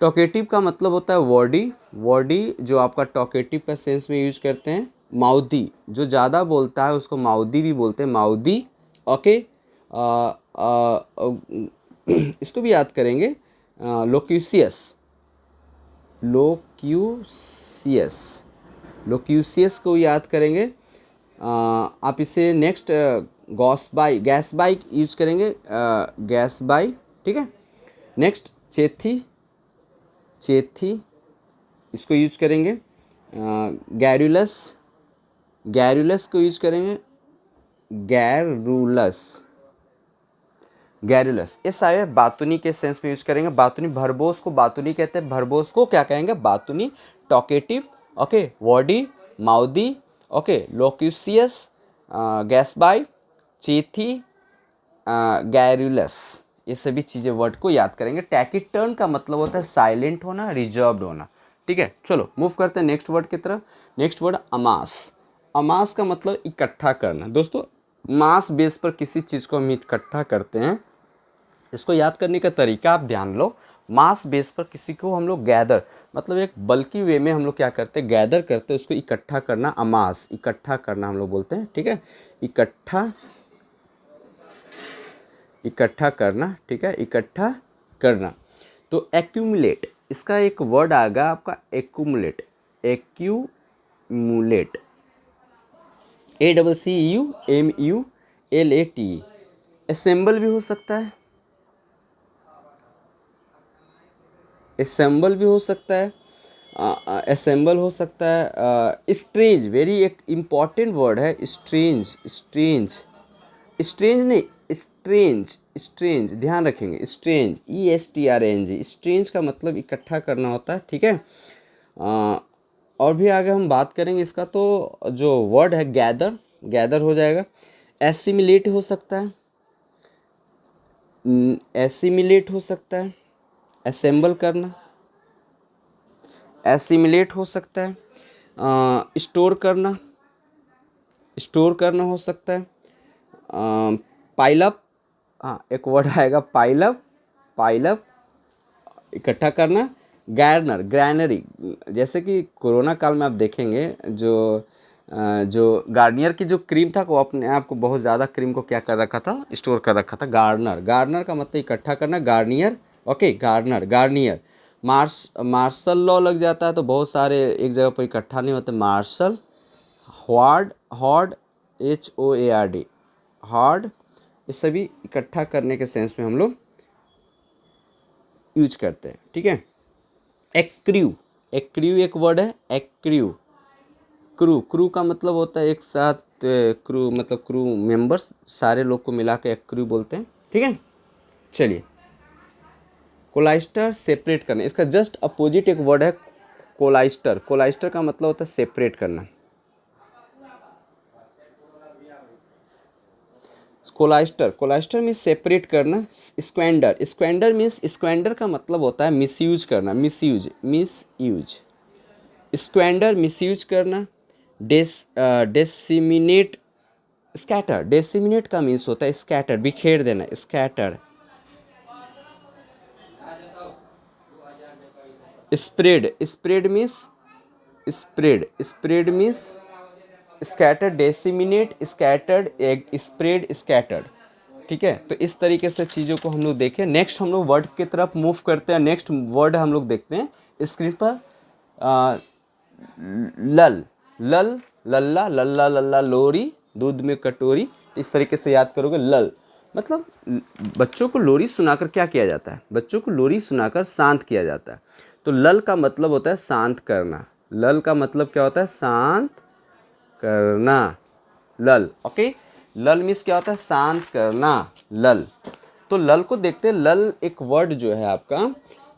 टॉकेटिव का मतलब होता है वर्डी, वर्डी जो आपका टॉकेटिव का सेंस में यूज करते हैं। माउदी, जो ज़्यादा बोलता है उसको माउदी भी बोलते हैं, माउदी। ओके, इसको भी याद करेंगे, लोक्यूसियस, लोक्यूसियस, लोक्यूसियस को याद करेंगे। आप इसे next Gauss by, gas by use करेंगे, गैस बाई। ठीक है, नेक्स्ट चेथी, चेथी इसको यूज करेंगे। गैरुलस, गैरुलस को यूज करेंगे, गैरुलस, गैरुलस। ये सारे बातुनी के सेंस में यूज करेंगे। बातुनी, भरबोस को बातुनी कहते हैं, भरबोस को क्या कहेंगे, बातुनी। Talkative, okay, wordy, mouthy, okay, loquacious, gasbag, chatty, garrulous. ये सभी चीज़ें वर्ड को याद करेंगे। टैकीटर्न का मतलब होता है साइलेंट होना, रिजर्व्ड होना। ठीक है, चलो मूव करते हैं नेक्स्ट वर्ड की तरफ। नेक्स्ट वर्ड अमास, अमास का मतलब इकट्ठा करना। दोस्तों मास बेस पर किसी चीज़ को हम इकट्ठा करते हैं। इसको याद करने का तरीका आप ध्यान लो। मास बेस पर किसी को हम लोग गैदर, मतलब एक बल्कि वे में हम लोग क्या करते हैं, गैदर करते हैं, उसको इकट्ठा करना, अमास, इकट्ठा करना हम लोग बोलते हैं। ठीक है, इकट्ठा, इकट्ठा करना। ठीक है, इकट्ठा करना। तो एक्यूमुलेट, इसका एक वर्ड आएगा आपका एक्यूमुलेट, एक्यूमुलेट, ACCUMULATE। असेंबल भी हो सकता है, असेंबल भी हो सकता है, असेंबल हो सकता है। स्ट्रेंज, वेरी एक इम्पॉर्टेंट वर्ड है, स्ट्रेंज, स्ट्रेंज, स्ट्रेंज नहीं, स्ट्रेंज, स्ट्रेंज, ध्यान रखेंगे, स्ट्रेंज, ESTRNG, स्ट्रेंज का मतलब इकट्ठा करना होता है। ठीक है, और भी आगे हम बात करेंगे इसका। तो जो वर्ड है गैदर, गैदर हो जाएगा। एसिमिलेट हो सकता है, एसिमिलेट हो सकता है, असेंबल करना, एसिमिलेट हो सकता है। स्टोर करना, स्टोर करना हो सकता है। पाइलअप, हाँ एक वर्ड आएगा पाइलअप, पाइलअप, इकट्ठा करना। गैरनर, ग्रैनरी, जैसे कि कोरोना काल में आप देखेंगे जो गार्नियर की जो क्रीम था वो अपने आप को बहुत ज़्यादा क्रीम को क्या कर रखा था, स्टोर कर रखा था। गार्नर, गार्नर का मतलब इकट्ठा करना, garner. Okay, garner, garner. Martial law लग जाता है तो बहुत सारे एक जगह पर इकट्ठा नहीं होते, मार्शल। हॉर्ड, हॉर्ड, HOARD, हॉर्ड, ये सभी इकट्ठा करने के सेंस में हम लोग यूज करते हैं। ठीक है, एक्र्यू, एक्र्यू एक वर्ड है, एक्र्यू। क्रू, क्रू का मतलब होता है एक साथ, क्रू मतलब क्रू मेंबर्स, सारे लोग को मिला के एक्र्यू बोलते हैं। ठीक है, चलिए। कोलाइस्टर, सेपरेट करना, इसका जस्ट अपोजिट एक वर्ड है कोलाइस्टर। कोलाइस्टर का मतलब होता है सेपरेट करना। कोलाइस्टर, कोलाइस्टर मीन्स सेपरेट करना। स्क्वेंडर, स्क्वेंडर मीन्स, स्क्वेंडर का मतलब होता है मिसयूज करना, मिसयूज, मिसयूज, स्क्वेंडर, मिसयूज करना। डेसिमिनेट, स्कैटर, डेसिमिनेट का मीन्स होता है स्कैटर, बिखेर देना, scatter. Spread, spread means, spread, spread means scatter, disseminate, scattered, spread, scattered. ठीक है, तो इस तरीके से चीज़ों को हम लोग देखें। नेक्स्ट हम लोग वर्ड की तरफ मूव करते हैं। नेक्स्ट वर्ड हम लोग देखते हैं स्क्रीन पर, लल, लल, लल्ला, लल्ला, लल्ला, लोरी, दूध में कटोरी। इस तरीके से याद करोगे। लल मतलब बच्चों को लोरी सुनाकर क्या किया जाता है, बच्चों को लोरी सुनाकर शांत किया जाता है। तो लल का मतलब होता है शांत करना। लल का मतलब क्या होता है, शांत करना, लल। ओके, लल मीन्स क्या होता है, शांत करना, लल। तो लल को देखते हैं। लल एक वर्ड जो है आपका,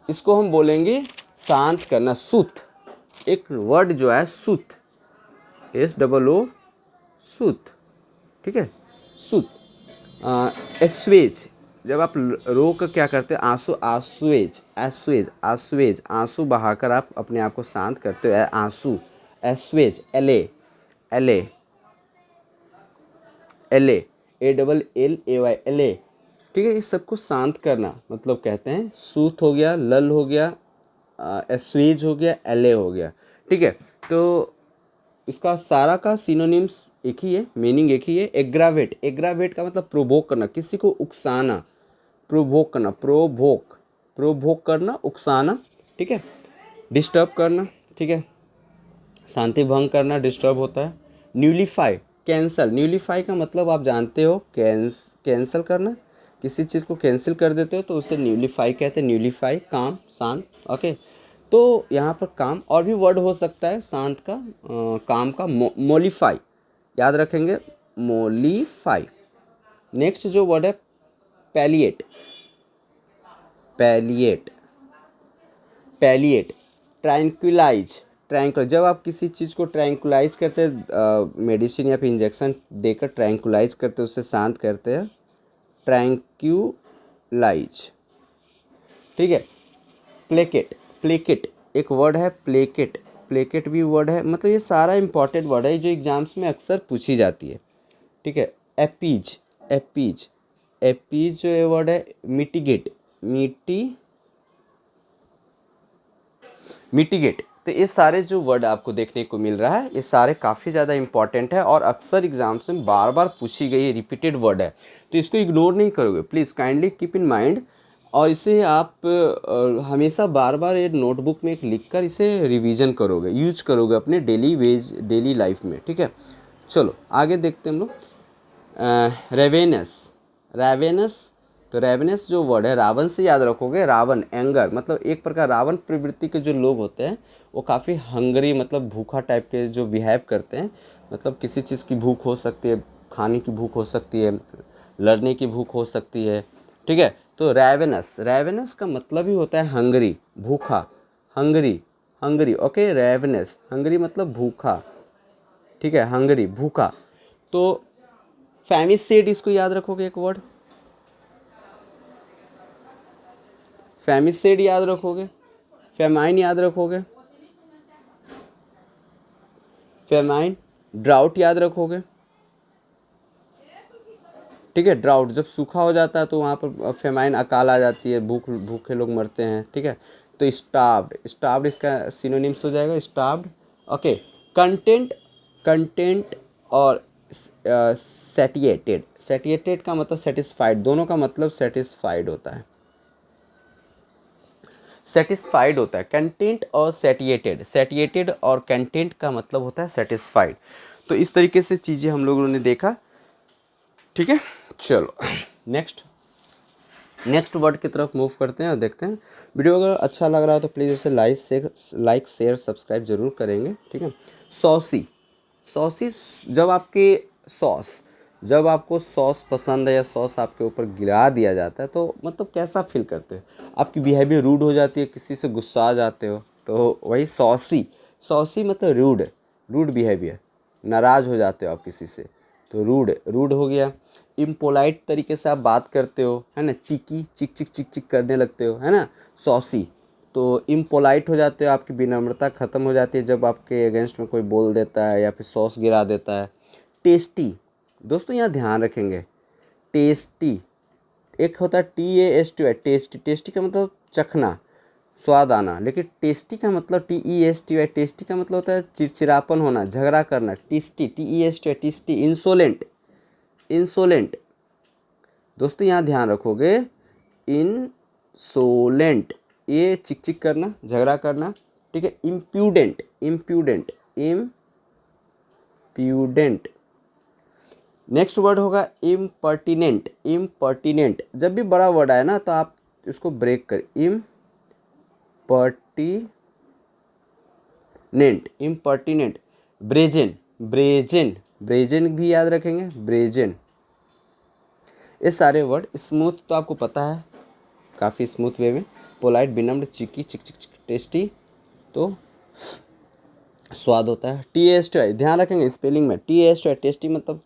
इसको हम बोलेंगे शांत करना, सुत। एक वर्ड जो है सुत, SOO, सुत। ठीक है, सुत। एस्वेज, जब आप रो का क्या करते हैं, आंसू, आसवेज, एस्वेज, आसवेज, आंसू बहाकर आप अपने आप को शांत करते हो, आंसू, एस्वेज। LA, LA, LA, ALLAY, LA। ठीक है, इस सबको शांत करना मतलब कहते हैं सूत हो गया, लल हो गया, एस्वेज हो गया, LA हो गया। ठीक है, तो इसका सारा का सिनोनिम्स एक ही है, मीनिंग एक ही है। एग्रावेट, एग्रावेट का मतलब प्रोवोक करना, किसी को उकसाना, प्रोवोक करना, प्रोवोक, प्रोवोक करना, उकसाना। ठीक है, डिस्टर्ब करना। ठीक है, शांति भंग करना डिस्टर्ब होता है। न्यूलीफाई, कैंसल, न्यूलीफाई का मतलब आप जानते हो, कैंसल करना, किसी चीज़ को कैंसिल कर देते हो तो उसे न्यूलीफाई कहते हैं। न्यूलीफाई, काम, शांत। ओके, तो यहाँ पर काम और भी वर्ड हो सकता है शांत का, काम का। मोलीफाई, याद रखेंगे, मोलीफाई। नेक्स्ट जो वर्ड है पैलिएट, पैलिएट, पैलिएट। ट्रैंक्विलाइज, ट्रैंक्विलाइज, जब आप किसी चीज़ को ट्रैंक्विलाइज करते हैं, मेडिसिन या फिर इंजेक्शन देकर ट्रैंक्विलाइज करते हैं, उससे शांत करते हैं, ट्रैंक्विलाइज। ठीक है, प्लेकेट, प्लेकेट एक वर्ड है, प्लेकेट, प्लेकेट भी वर्ड है। मतलब ये सारा इंपॉर्टेंट वर्ड है जो एग्जाम्स में अक्सर पूछी जाती है। ठीक है, एपीज, एपीज, एपीज जो ये वर्ड है, मिटिगेट, मिटिगेट। तो ये सारे जो वर्ड आपको देखने को मिल रहा है, ये सारे काफ़ी ज़्यादा इंपॉर्टेंट है और अक्सर एग्जाम्स में बार बार पूछी गई रिपीटेड वर्ड है, तो इसको इग्नोर नहीं करोगे, please kindly keep in mind. और इसे आप हमेशा बार बार ये नोटबुक में एक लिख कर इसे रिवीजन करोगे, यूज करोगे अपने डेली लाइफ में, ठीक है। चलो आगे देखते हैं हम लोग। रेवेनस, रेवेनस, तो रेवेनस जो वर्ड है, रावण से याद रखोगे, रावण एंगर, मतलब एक प्रकार रावण प्रवृत्ति के जो लोग होते हैं वो काफ़ी हंगरी, मतलब भूखा टाइप के जो बिहेव करते हैं, मतलब किसी चीज़ की भूख हो सकती है, खाने की भूख हो सकती है, लड़ने की भूख हो सकती है, ठीक है। तो रेवेनस, रेवेनस का मतलब ही होता है हंगरी, भूखा, Hungary, Hungary, okay. Ravenous, Hungary मतलब भूखा, ठीक है, हंगरी, भूखा। तो फेमिसेड, इसको याद रखोगे एक वर्ड, फेमिसेड याद रखोगे, फेमाइन याद रखोगे, फेमाइन, ड्राउट याद रखोगे, ठीक है। ड्राउट जब सूखा हो जाता है तो वहाँ पर फेमाइन, अकाल आ जाती है, भूखे लोग मरते हैं, ठीक है। तो स्टार्व्ड, स्टार्व्ड इसका सिनोनिम्स हो जाएगा, स्टार्व्ड, ओके। कंटेंट, कंटेंट और सैटिएटेड, सैटिएटेड का मतलब सेटिस्फाइड, दोनों का मतलब सेटिस्फाइड होता है, सेटिस्फाइड होता है, कंटेंट और सैटिएटेड, सैटिएटेड और कंटेंट का मतलब होता है सेटिस्फाइड। तो इस तरीके से चीज़ें हम लोगों ने देखा, ठीक है। चलो नेक्स्ट, नेक्स्ट वर्ड की तरफ मूव करते हैं और देखते हैं। वीडियो अगर अच्छा लग रहा है तो प्लीज़ इसे लाइक शेयर सब्सक्राइब जरूर करेंगे, ठीक है। सॉसी, सॉसी, जब आपके सॉस, जब आपको सॉस पसंद है या सॉस आपके ऊपर गिरा दिया जाता है तो मतलब कैसा फील करते हो, आपकी बिहेवियर रूड हो जाती है, किसी से गुस्सा आ जाते हो, तो वही सॉसी, सॉसी मतलब रूड, रूड बिहेवियर, नाराज़ हो जाते हो आप किसी से, तो रूड, रूड हो गया। इम्पोलाइट तरीके से आप बात करते हो, है ना, चिकी, चिक चिक चिक चिक करने लगते हो, है ना, सॉसी। तो इम्पोलाइट हो जाते हो, आपकी विनम्रता ख़त्म हो जाती है जब आपके अगेंस्ट में कोई बोल देता है या फिर सॉस गिरा देता है। टेस्टी, दोस्तों यहाँ ध्यान रखेंगे, टेस्टी, एक होता है TASTY, टेस्टी, टेस्टी का मतलब चखना, स्वाद आना, लेकिन टेस्टी का मतलब TESTY, टेस्टी का मतलब होता है चिड़चिड़ापन होना, झगड़ा करना, tasty, TESTY, tasty. Insolent, insolent, दोस्तों यहाँ ध्यान रखोगे, इंसोलेंट, ये चिक चिक करना, झगड़ा करना, ठीक है। Impudent, impudent, impudent. Next word होगा इम्पर्टिनेंट, इम्पर्टिनेंट, जब भी बड़ा वर्ड आए ना तो आप इसको ब्रेक कर, impertinent, impertinent. Brazen, brazen, brazen भी याद रखेंगे, ब्रेजन। ये सारे वर्ड। स्मूथ तो आपको पता है, काफ़ी स्मूथ वे में, पोलाइट, विनम्र, चिकी, चिक चिक चिक, टेस्टी तो स्वाद होता है। TASTY, ध्यान रखेंगे स्पेलिंग में, TASTY, टेस्टी मतलब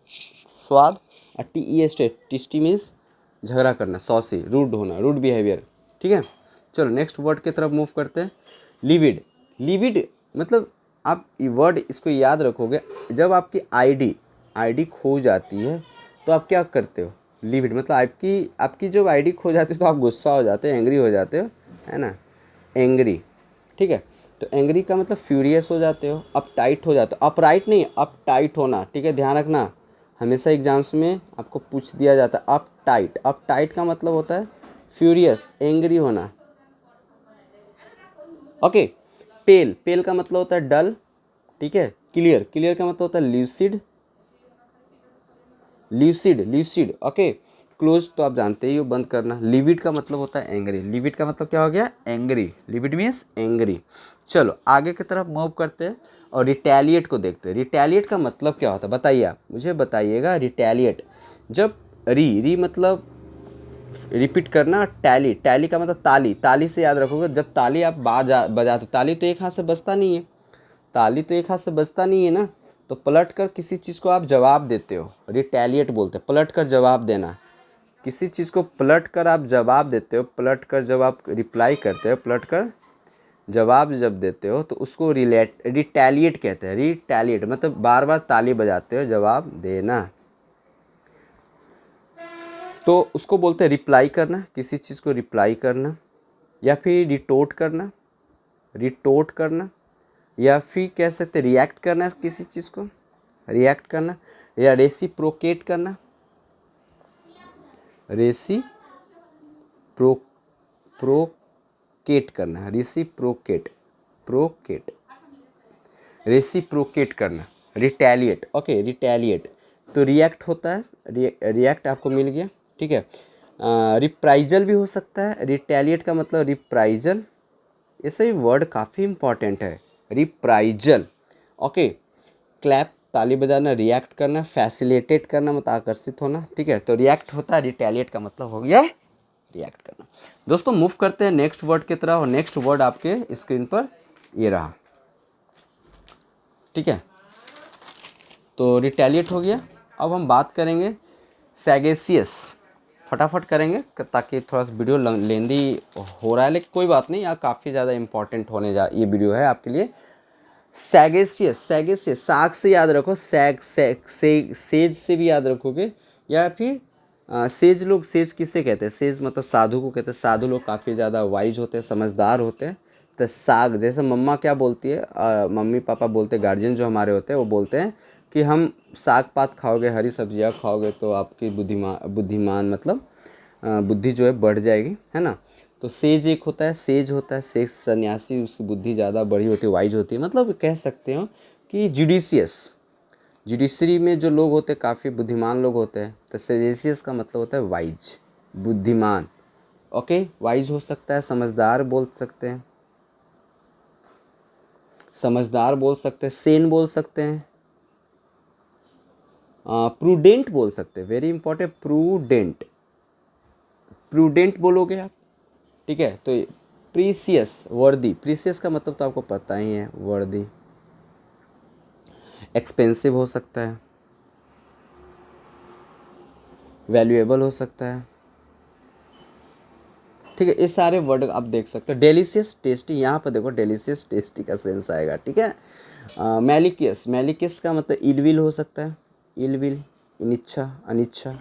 स्वाद, और TESTY, टेस्टी मीन्स झगड़ा करना, सॉसी, रूड होना, रूड बिहेवियर, ठीक है। चलो नेक्स्ट वर्ड की तरफ मूव करते हैं। लिविड, लिविड मतलब आप वर्ड इसको याद रखोगे, जब आपकी आईडी खो जाती है तो आप क्या करते हो, लिविड मतलब आपकी आपकी जब आईडी खो जाती है तो आप गुस्सा हो जाते हो, एंग्री हो जाते हो, है ना, एंग्री, ठीक है। तो एंग्री का मतलब फ्यूरियस हो जाते हो, अप टाइट हो जाते हो, अपराइट नहीं, अप टाइट होना, ठीक है, ध्यान रखना, हमेशा एग्जाम्स में आपको पूछ दिया जाता है अप टाइट, अप टाइट का मतलब होता है फ्यूरियस, एंग्री होना, ओके। पेल, पेल का मतलब होता है डल, ठीक है। क्लियर, क्लियर का मतलब होता है lucid, lucid, lucid, okay. Close तो आप जानते ही हो, बंद करना। लिविड का मतलब होता है एंग्री, लिविड का मतलब क्या हो गया, एंग्री, लिविड मीन्स एंग्री। चलो आगे की तरफ मूव करते हैं और रिटेलिएट को देखते हैं। रिटेलिएट का मतलब क्या होता है बताइए, आप मुझे बताइएगा। रिटेलिएट, जब री मतलब रिपीट करना, टैली, टैली का मतलब ताली, ताली से याद रखोगे, जब ताली आप बजाते, ताली तो एक हाथ से बजता नहीं है, ताली तो एक हाथ से बजता नहीं है ना, तो पलट कर किसी चीज़ को आप जवाब देते हो, रिटेलिएट बोलते हैं, पलट कर जवाब देना, किसी चीज़ को पलट कर आप जवाब देते हो, पलट कर जब आप रिप्लाई करते हो, पलट कर जवाब जब देते हो तो उसको रिटेलिएट कहते हैं। रिटेलिएट मतलब बार बार ताली बजाते हो, जवाब देना, तो उसको बोलते हैं रिप्लाई करना, किसी चीज़ को रिप्लाई करना, या फिर रिटोट करना, या फिर कह सकते रिएक्ट करना किसी चीज़ को, रिएक्ट करना, या रेसिप्रोकेट करना, रेसिप्रोकेट करना, रेसिप्रोकेट करना, रिटेलिएट। ओके, रिटेलिएट तो रिएक्ट होता है, रिएक्ट आपको मिल गया, ठीक है। रिप्राइजल भी हो सकता है, रिटेलिएट का मतलब रिप्राइजल, ये सही वर्ड काफ़ी इंपॉर्टेंट है, रिप्राइजल। ओके, क्लैप ताली बजाना, रिएक्ट करना, फैसिलिटेट करना मतलब आकर्षित होना, ठीक है। तो रिएक्ट होता है, रिटेलिएट का मतलब हो गया रिएक्ट करना। दोस्तों मूव करते हैं नेक्स्ट वर्ड की तरफ, और नेक्स्ट वर्ड आपके स्क्रीन पर ये रहा, ठीक है। तो रिटेलिएट हो गया। अब हम बात करेंगे सैगेसियस, फटाफट करेंगे ताकि थोड़ा सा वीडियो लेंदी हो रहा है, लेकिन कोई बात नहीं, यहाँ काफ़ी ज़्यादा इंपॉर्टेंट होने ये वीडियो है आपके लिए। सैगेसियस, सैगेसियस साग से याद रखो, सेज से भी याद रखोगे, या फिर सेज लोग, सेज किसे कहते हैं, सेज मतलब साधु को कहते हैं। साधु लोग काफ़ी ज़्यादा वाइज होते हैं, समझदार होते हैं। तो साग, जैसे मम्मा क्या बोलती है, मम्मी पापा बोलते हैं, गार्जियन जो हमारे होते हैं वो बोलते हैं कि हम साग पात खाओगे, हरी सब्जियां खाओगे तो आपकी बुद्धिमान मतलब बुद्धि जो है बढ़ जाएगी, है ना। तो सेज एक होता है, सेज होता है सेज सन्यासी, उसकी बुद्धि ज़्यादा बड़ी होती है, वाइज होती है, मतलब कह सकते हो कि जुडिशियस, जुडिशरी में जो लोग होते हैं काफ़ी बुद्धिमान लोग होते हैं। तो सेजेसियस का मतलब होता है वाइज, बुद्धिमान। ओके, वाइज हो सकता है, समझदार बोल सकते हैं, समझदार बोल सकते हैं, सेन बोल सकते हैं, प्रूडेंट बोल सकते हैं, वेरी इंपॉर्टेंट, प्रूडेंट, प्रूडेंट बोलोगे आप, ठीक है। तो प्रीसियस, वर्दी, प्रीसियस का मतलब तो आपको पता ही है, वर्दी। एक्सपेंसिव हो सकता है, वैल्यूएबल हो सकता है, ठीक है। ये सारे वर्ड आप देख सकते हो। डेलिशियस, टेस्टी, यहाँ पर देखो डेलिशियस टेस्टी का सेंस आएगा, ठीक है। मैलिकियस, मैलिकियस का मतलब इलविल हो सकता है, इलविल, इनिच्छा, अनिच्छा।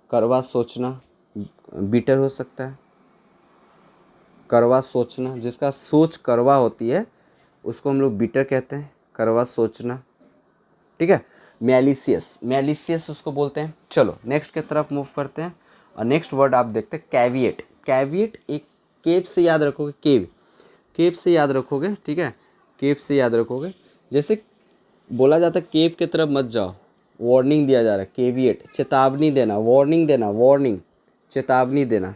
कड़वा सोचना, बिटर हो सकता है, कड़वा सोचना, जिसका सोच कड़वा होती है उसको हम लोग बिटर कहते हैं, कड़वा सोचना, ठीक है। मैलिशियस, मैलिशियस उसको बोलते हैं। चलो नेक्स्ट की तरफ मूव करते हैं, और नेक्स्ट वर्ड आप देखते हैं कैविएट। कैविएट एक केव से याद रखोगे, केव, केव से याद रखोगे, ठीक है, केव से याद रखोगे। जैसे बोला जाता है केव की तरफ मत जाओ, वार्निंग दिया जा रहा है, केविएट चेतावनी देना, वार्निंग देना, वार्निंग चेतावनी देना,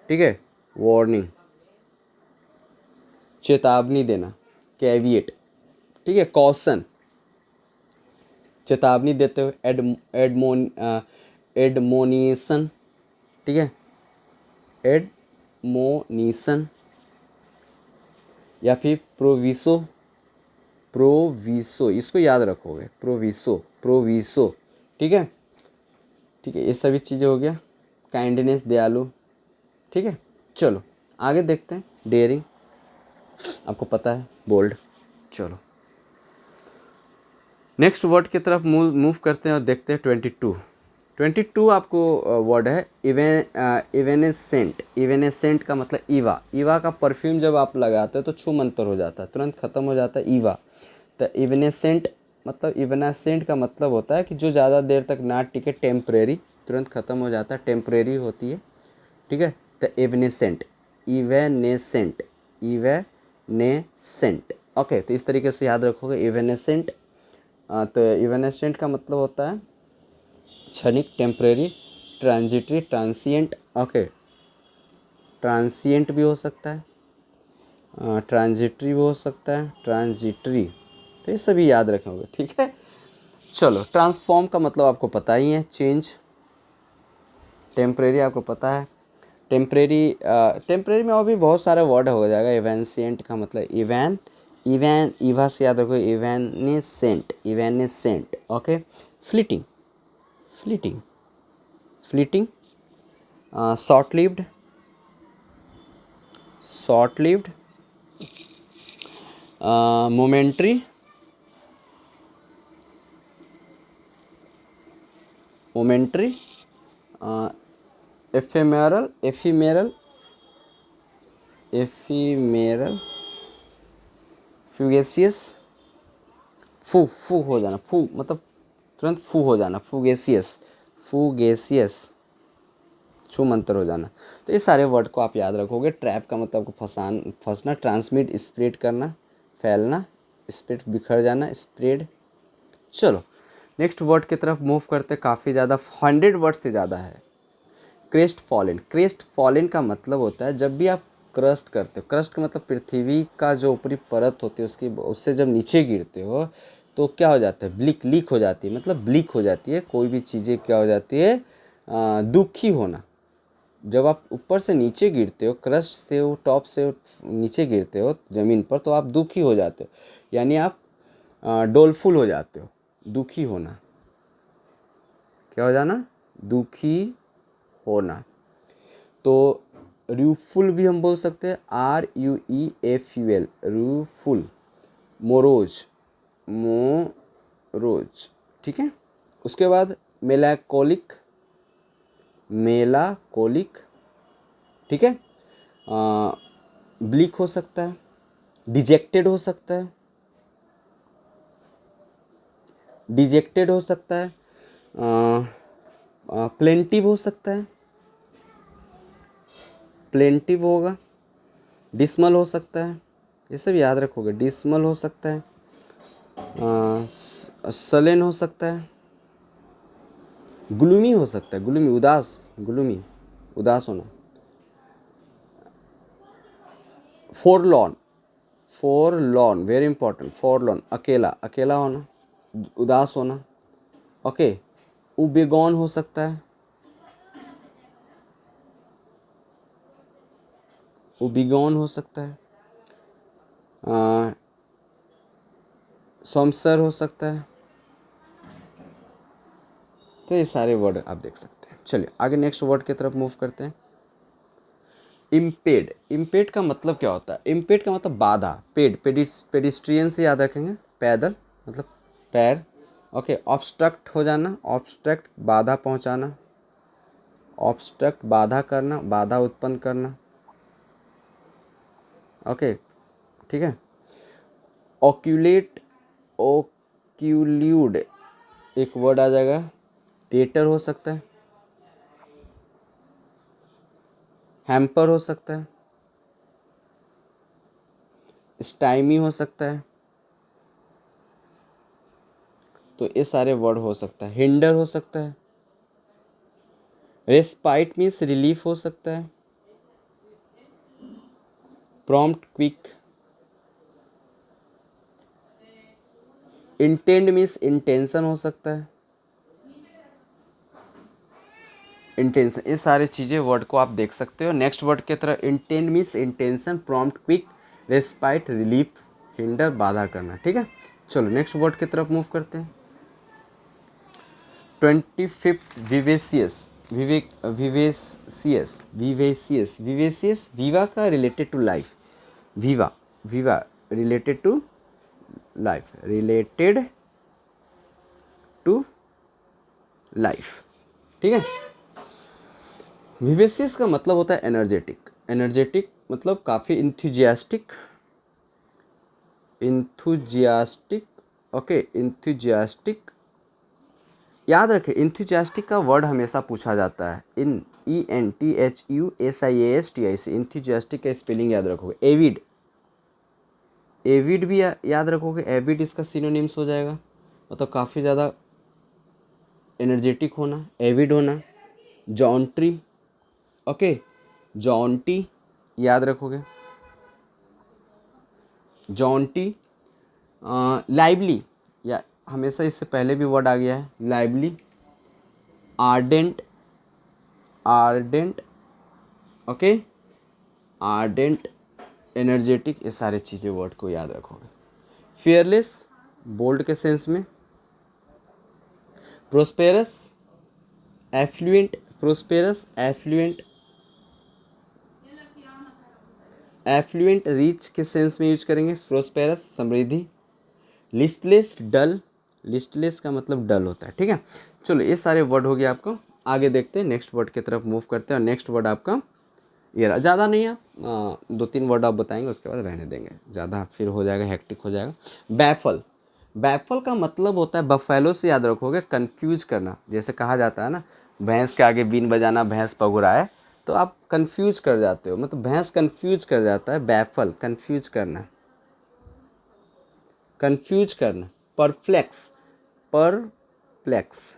ठीक है, वार्निंग चेतावनी देना, कैविएट, ठीक है। कॉशन, चेतावनी देते हुए, एडमोनिशन, ठीक है, एडमोनिशन, या फिर प्रोविसो, प्रोविसो इसको याद रखोगे, प्रोविसो, प्रोविसो, ठीक है, ठीक है। ये सभी चीज़ें हो गया। काइंडनेस, दयालु, ठीक है। चलो आगे देखते हैं। डेयरिंग आपको पता है, बोल्ड। चलो नेक्स्ट वर्ड की तरफ मूव करते हैं और देखते हैं 22। 22 आपको वर्ड है इवेनेसेंट। इवेनेसेंट का मतलब ईवा, ईवा का परफ्यूम जब आप लगाते हो तो छू मंतर हो जाता है, तुरंत ख़त्म हो जाता है ईवा। तो इवेनेसेंट मतलब, इवेनेसेंट का मतलब होता है कि जो ज़्यादा देर तक ना टिके, टेम्परेरी, तुरंत ख़त्म हो जाता है, टेम्परेरी होती है, ठीक है। तो इवेनेसेंट, इवेनेसेंट, इवेनेसेंट, ओके। तो इस तरीके से याद रखोगे इवेनेसेंट। तो इवेनेसेंट का मतलब होता है क्षणिक, temporary, transitory, transient, okay. Transient भी हो सकता है, ट्रांजिटरी भी हो सकता है, ट्रांजिटरी। तो ये सभी याद रखोगे, ठीक है। चलो ट्रांसफॉर्म का मतलब आपको पता ही है, चेंज। टेम्परेरी आपको पता है, टेम्परेरी, टेम्परेरी में और भी बहुत सारे वर्ड हो जाएगा। इवेंसिएंट का मतलब इवैन, इवैन, ईवा से याद रखो, evanescent, evanescent, okay. Fleeting, fleeting, fleeting, short lived, short lived, momentary, momentary, ephemeral, ephemeral, ephemeral, fugacious, फू फू हो जाना, फू मतलब तुरंत फू हो जाना, फूगेसियस, फूगेसियस, छू मंतर हो जाना। तो ये सारे वर्ड को आप याद रखोगे। ट्रैप का मतलब आपको फंसना, ट्रांसमिट स्प्रेड करना, फैलना, स्प्रेड बिखर जाना, स्प्रेड। चलो नेक्स्ट वर्ड की तरफ मूव करते, काफ़ी ज़्यादा 100 वर्ड से ज़्यादा है। क्रेस्ट फॉलन, क्रेस्ट फॉलन का मतलब होता है जब भी आप क्रस्ट करते हो, क्रस्ट का मतलब पृथ्वी का जो ऊपरी परत होती है उसकी, उससे जब नीचे गिरते हो तो क्या हो जाता है, ब्लिक, लीक हो जाती है, मतलब ब्लिक हो जाती है कोई भी चीज़ें, क्या हो जाती है, दुखी होना। जब आप ऊपर से नीचे गिरते हो, क्रस्ट से वो टॉप से नीचे गिरते हो ज़मीन पर, तो आप दुखी हो जाते हो, यानी आप डोलफुल हो जाते हो। दुखी होना, क्या हो जाना, दुखी होना। तो रूफुल भी हम बोल सकते हैं, RUEFUL, रूफुल। मोरोज, मोरोज, ठीक है। उसके बाद मेलाकोलिक, मेलाकोलिक, ठीक है। ब्लिक हो सकता है, डिजेक्टेड हो सकता है, डिजेक्टेड हो सकता है, प्लेंटिव हो सकता है, प्लेंटिव होगा, डिस्मल हो सकता है, ये सब याद रखोगे, डिस्मल हो सकता है, सलेन हो सकता है, ग्लूमी हो सकता है, ग्लूमी, उदास, ग्लूमी, उदास होना, फोरलॉन, फोरलॉन वेरी इंपॉर्टेंट, फोरलॉन, अकेला, अकेला होना, उदास होना, ओके। उबेगॉन हो सकता है, उबिगॉन हो सकता है, सोमसर हो सकता है। तो ये सारे वर्ड आप देख सकते हैं। चलिए आगे नेक्स्ट वर्ड की तरफ मूव करते हैं। इम्पेड, इम्पेड का मतलब क्या होता है, इम्पेड का मतलब बाधा, पेडिस्ट्रियन से याद रखेंगे, पैदल मतलब पैर, ओके। ऑब्स्ट्रक्ट हो जाना, ऑब्स्ट्रक्ट बाधा पहुंचाना, ऑब्स्ट्रक्ट बाधा करना, बाधा उत्पन्न करना, ओके, ठीक है। ऑक्यूलेट, ओक्यूल्यूड एक वर्ड आ जाएगा, थिएटर हो सकता है, हैम्पर हो सकता है, स्टाइमी हो सकता है। तो ये सारे वर्ड हो सकता है, हिंडर हो सकता है, रेस्पाइट मीन्स रिलीफ हो सकता है, prompt quick, intend means intention हो सकता है, इंटेंशन। ये सारी चीज़ें वर्ड को आप देख सकते हो। नेक्स्ट वर्ड की तरह, intend means intention, prompt quick, respite relief, hinder बाधा करना, ठीक है। चलो नेक्स्ट वर्ड की तरफ मूव करते हैं। 25th विवेसियस, विवेक, विवेसियस, विवेसियस, विवेसियस, विवा का related to life, viva, viva related to life, related to life, ठीक है। विवेसियस का मतलब होता है एनर्जेटिक, एनर्जेटिक मतलब काफ़ी इंथुजियास्टिक, इंथुजियास्टिक, ओके, इंथुजियास्टिक। याद रखें इंथुजियास्टिक का वर्ड हमेशा पूछा जाता है, इन ENTHUSIASTI से। इंथुजियास्टिक का स्पेलिंग याद रखोगे, एविड, एविड भी याद रखोगे, एविड इसका सिनोनिम्स हो जाएगा, मतलब काफ़ी ज़्यादा एनर्जेटिक होना, एविड होना। जॉन्ट्री, ओके, जॉन्टी याद रखोगे, जॉन्टी। लाइवली, या हमेशा इससे पहले भी वर्ड आ गया है, lively. Ardent, ardent, okay, ardent, energetic, ये सारे चीज़ें वर्ड को याद रखोगे। फियरलेस, बोल्ड के सेंस में। Prosperous, affluent, prosperous, affluent, affluent rich के सेंस में यूज करेंगे, प्रोस्पेरस समृद्धि। लिस्टलेस, डल, लिस्टलेस का मतलब डल होता है, ठीक है। चलो ये सारे वर्ड हो गए आपको। आगे देखते हैं, नेक्स्ट वर्ड की तरफ मूव करते हैं। और नेक्स्ट वर्ड आपका ये रहा, ज़्यादा नहीं है, 2-3 वर्ड आप बताएंगे उसके बाद रहने देंगे, ज़्यादा फिर हो जाएगा, हेक्टिक हो जाएगा। बैफल, बैफल का मतलब होता है, बफेलो से याद रखोगे, कंफ्यूज करना। जैसे कहा जाता है ना, भैंस के आगे बीन बजाना भैंस पगुराए, तो आप कंफ्यूज कर जाते हो, मतलब भैंस कंफ्यूज कर जाता है। बैफल, कंफ्यूज करना, कंफ्यूज करना। परफ्लेक्स, परप्लेक्स,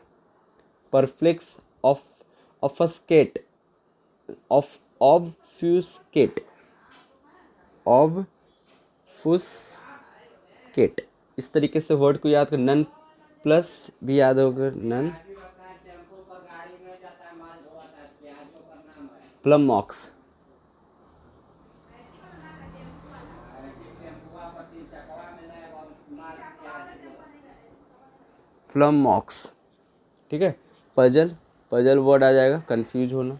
परफ्लेक्स, ऑफस्केट, ऑब्फ्यूस्केट, ऑब्फुस्केट। इस तरीके से वर्ड को याद कर। नन प्लस भी याद होगा, नन प्लम मॉक्स, प्लम मॉक्स, ठीक है। पजल, पजल वर्ड आ जाएगा, कंफ्यूज होना,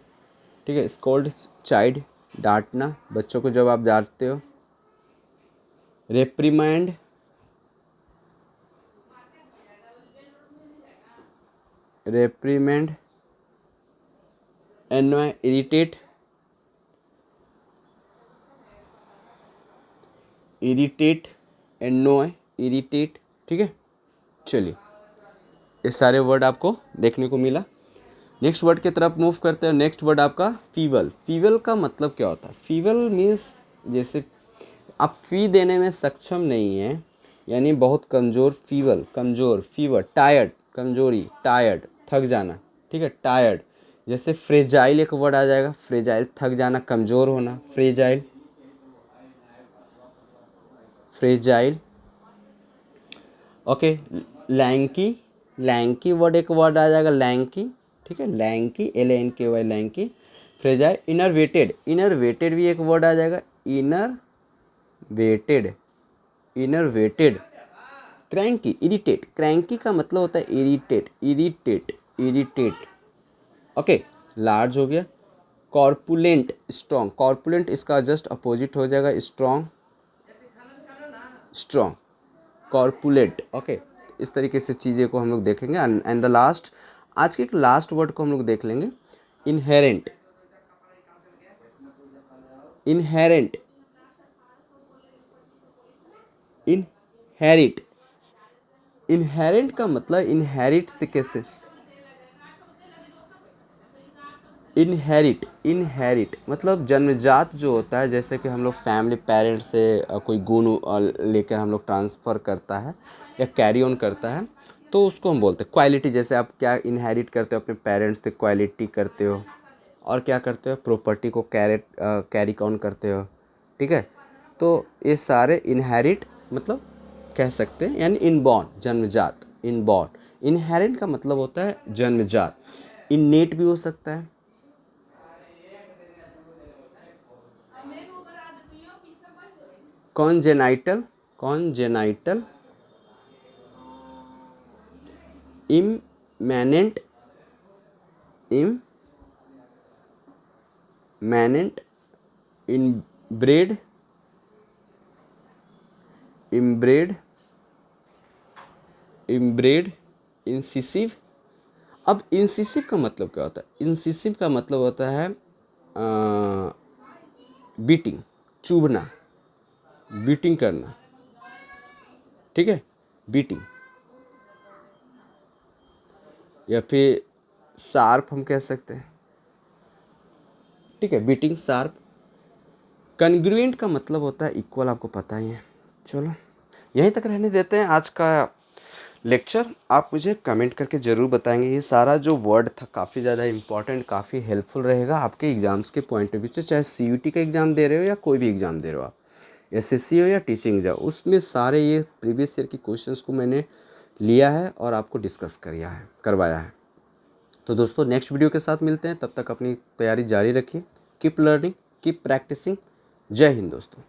ठीक है। स्कोल्ड, चाइल्ड, डांटना, बच्चों को जब आप डांटते हो। Reprimand, reprimand. Annoy, irritate, irritate, annoy, irritate, ठीक है। चलिए, ये सारे वर्ड आपको देखने को मिला। नेक्स्ट वर्ड की तरफ मूव करते हैं। नेक्स्ट वर्ड आपका फीवल। फीवल का मतलब क्या होता है? फीवल मीन्स जैसे आप फी देने में सक्षम नहीं है, यानी बहुत कमज़ोर। फीवल, कमज़ोर, फीवर, टायर्ड, कमजोरी, टायर्ड, थक जाना, ठीक है, टायर्ड। जैसे फ्रेजाइल एक वर्ड आ जाएगा, फ्रेजाइल, थक जाना, कमज़ोर होना, fragile, fragile, okay. Lanky, lanky word एक वर्ड आ जाएगा, लैंकी, ठीक है, lanky, LANKY, lanky, fragile. Enervated, enervated भी एक वर्ड आ जाएगा, enervated, enervated. Cranky, irritate, cranky का मतलब होता है irritate, irritate, irritate, okay. Large हो गया। कॉर्पुलेंट, स्ट्रॉन्ग, कॉर्पुलेंट इसका जस्ट अपोजिट हो जाएगा, स्ट्रॉन्ग, स्ट्रॉन्ग, कॉर्पुलेट, ओके। इस तरीके से चीज़ें को हम लोग देखेंगे। एंड द लास्ट, आज के एक लास्ट वर्ड को हम लोग देख लेंगे, इनहेरेंट, इनहेरेंट, इनहेरिट। इनहेरेंट का मतलब इनहेरिट से कैसे, इनहेरिट, इनहेरिट मतलब जन्मजात जो होता है, जैसे कि हम लोग फैमिली पेरेंट्स से कोई गुण लेकर हम लोग ट्रांसफ़र करता है या कैरी ऑन करता है, तो उसको हम बोलते हैं क्वालिटी। जैसे आप क्या इनहेरिट करते हो अपने पेरेंट्स से, क्वालिटी करते हो। और क्या करते हो, प्रॉपर्टी को कैरी ऑन करते हो, ठीक है। तो ये सारे इनहेरिट मतलब कह सकते हैं, यानी इनबॉर्न, जन्मजात, इनबॉर्न। इनहेरेंट का मतलब होता है जन्मजात। इननेट भी हो सकता है, congenital, congenital, immanent, immanent, inbred, inbred, inbred, incisive. अब इंसिसिव का मतलब क्या होता है? इंसिसिव का मतलब होता है बीटिंग, चुभना, बीटिंग करना, ठीक है, बीटिंग। या फिर शार्प हम कह सकते हैं, ठीक है, बीटिंग, शार्प। कन्ग्रुएंट का मतलब होता है इक्वल, आपको पता ही है। चलो, यहीं तक रहने देते हैं आज का लेक्चर। आप मुझे कमेंट करके ज़रूर बताएंगे, ये सारा जो वर्ड था काफ़ी ज़्यादा इंपॉर्टेंट, काफ़ी हेल्पफुल रहेगा आपके एग्ज़ाम्स के पॉइंट ऑफ व्यू से। चाहे CUT का एग्ज़ाम दे रहे हो या कोई भी एग्ज़ाम दे रहे हो आप, SSC हो या टीचिंग एग्जाम, उसमें सारे ये प्रीवियस ईयर के क्वेश्चंस को मैंने लिया है और आपको डिस्कस करवाया है। तो दोस्तों, नेक्स्ट वीडियो के साथ मिलते हैं, तब तक अपनी तैयारी जारी रखिए। Keep learning, keep practising. जय हिंद दोस्तों।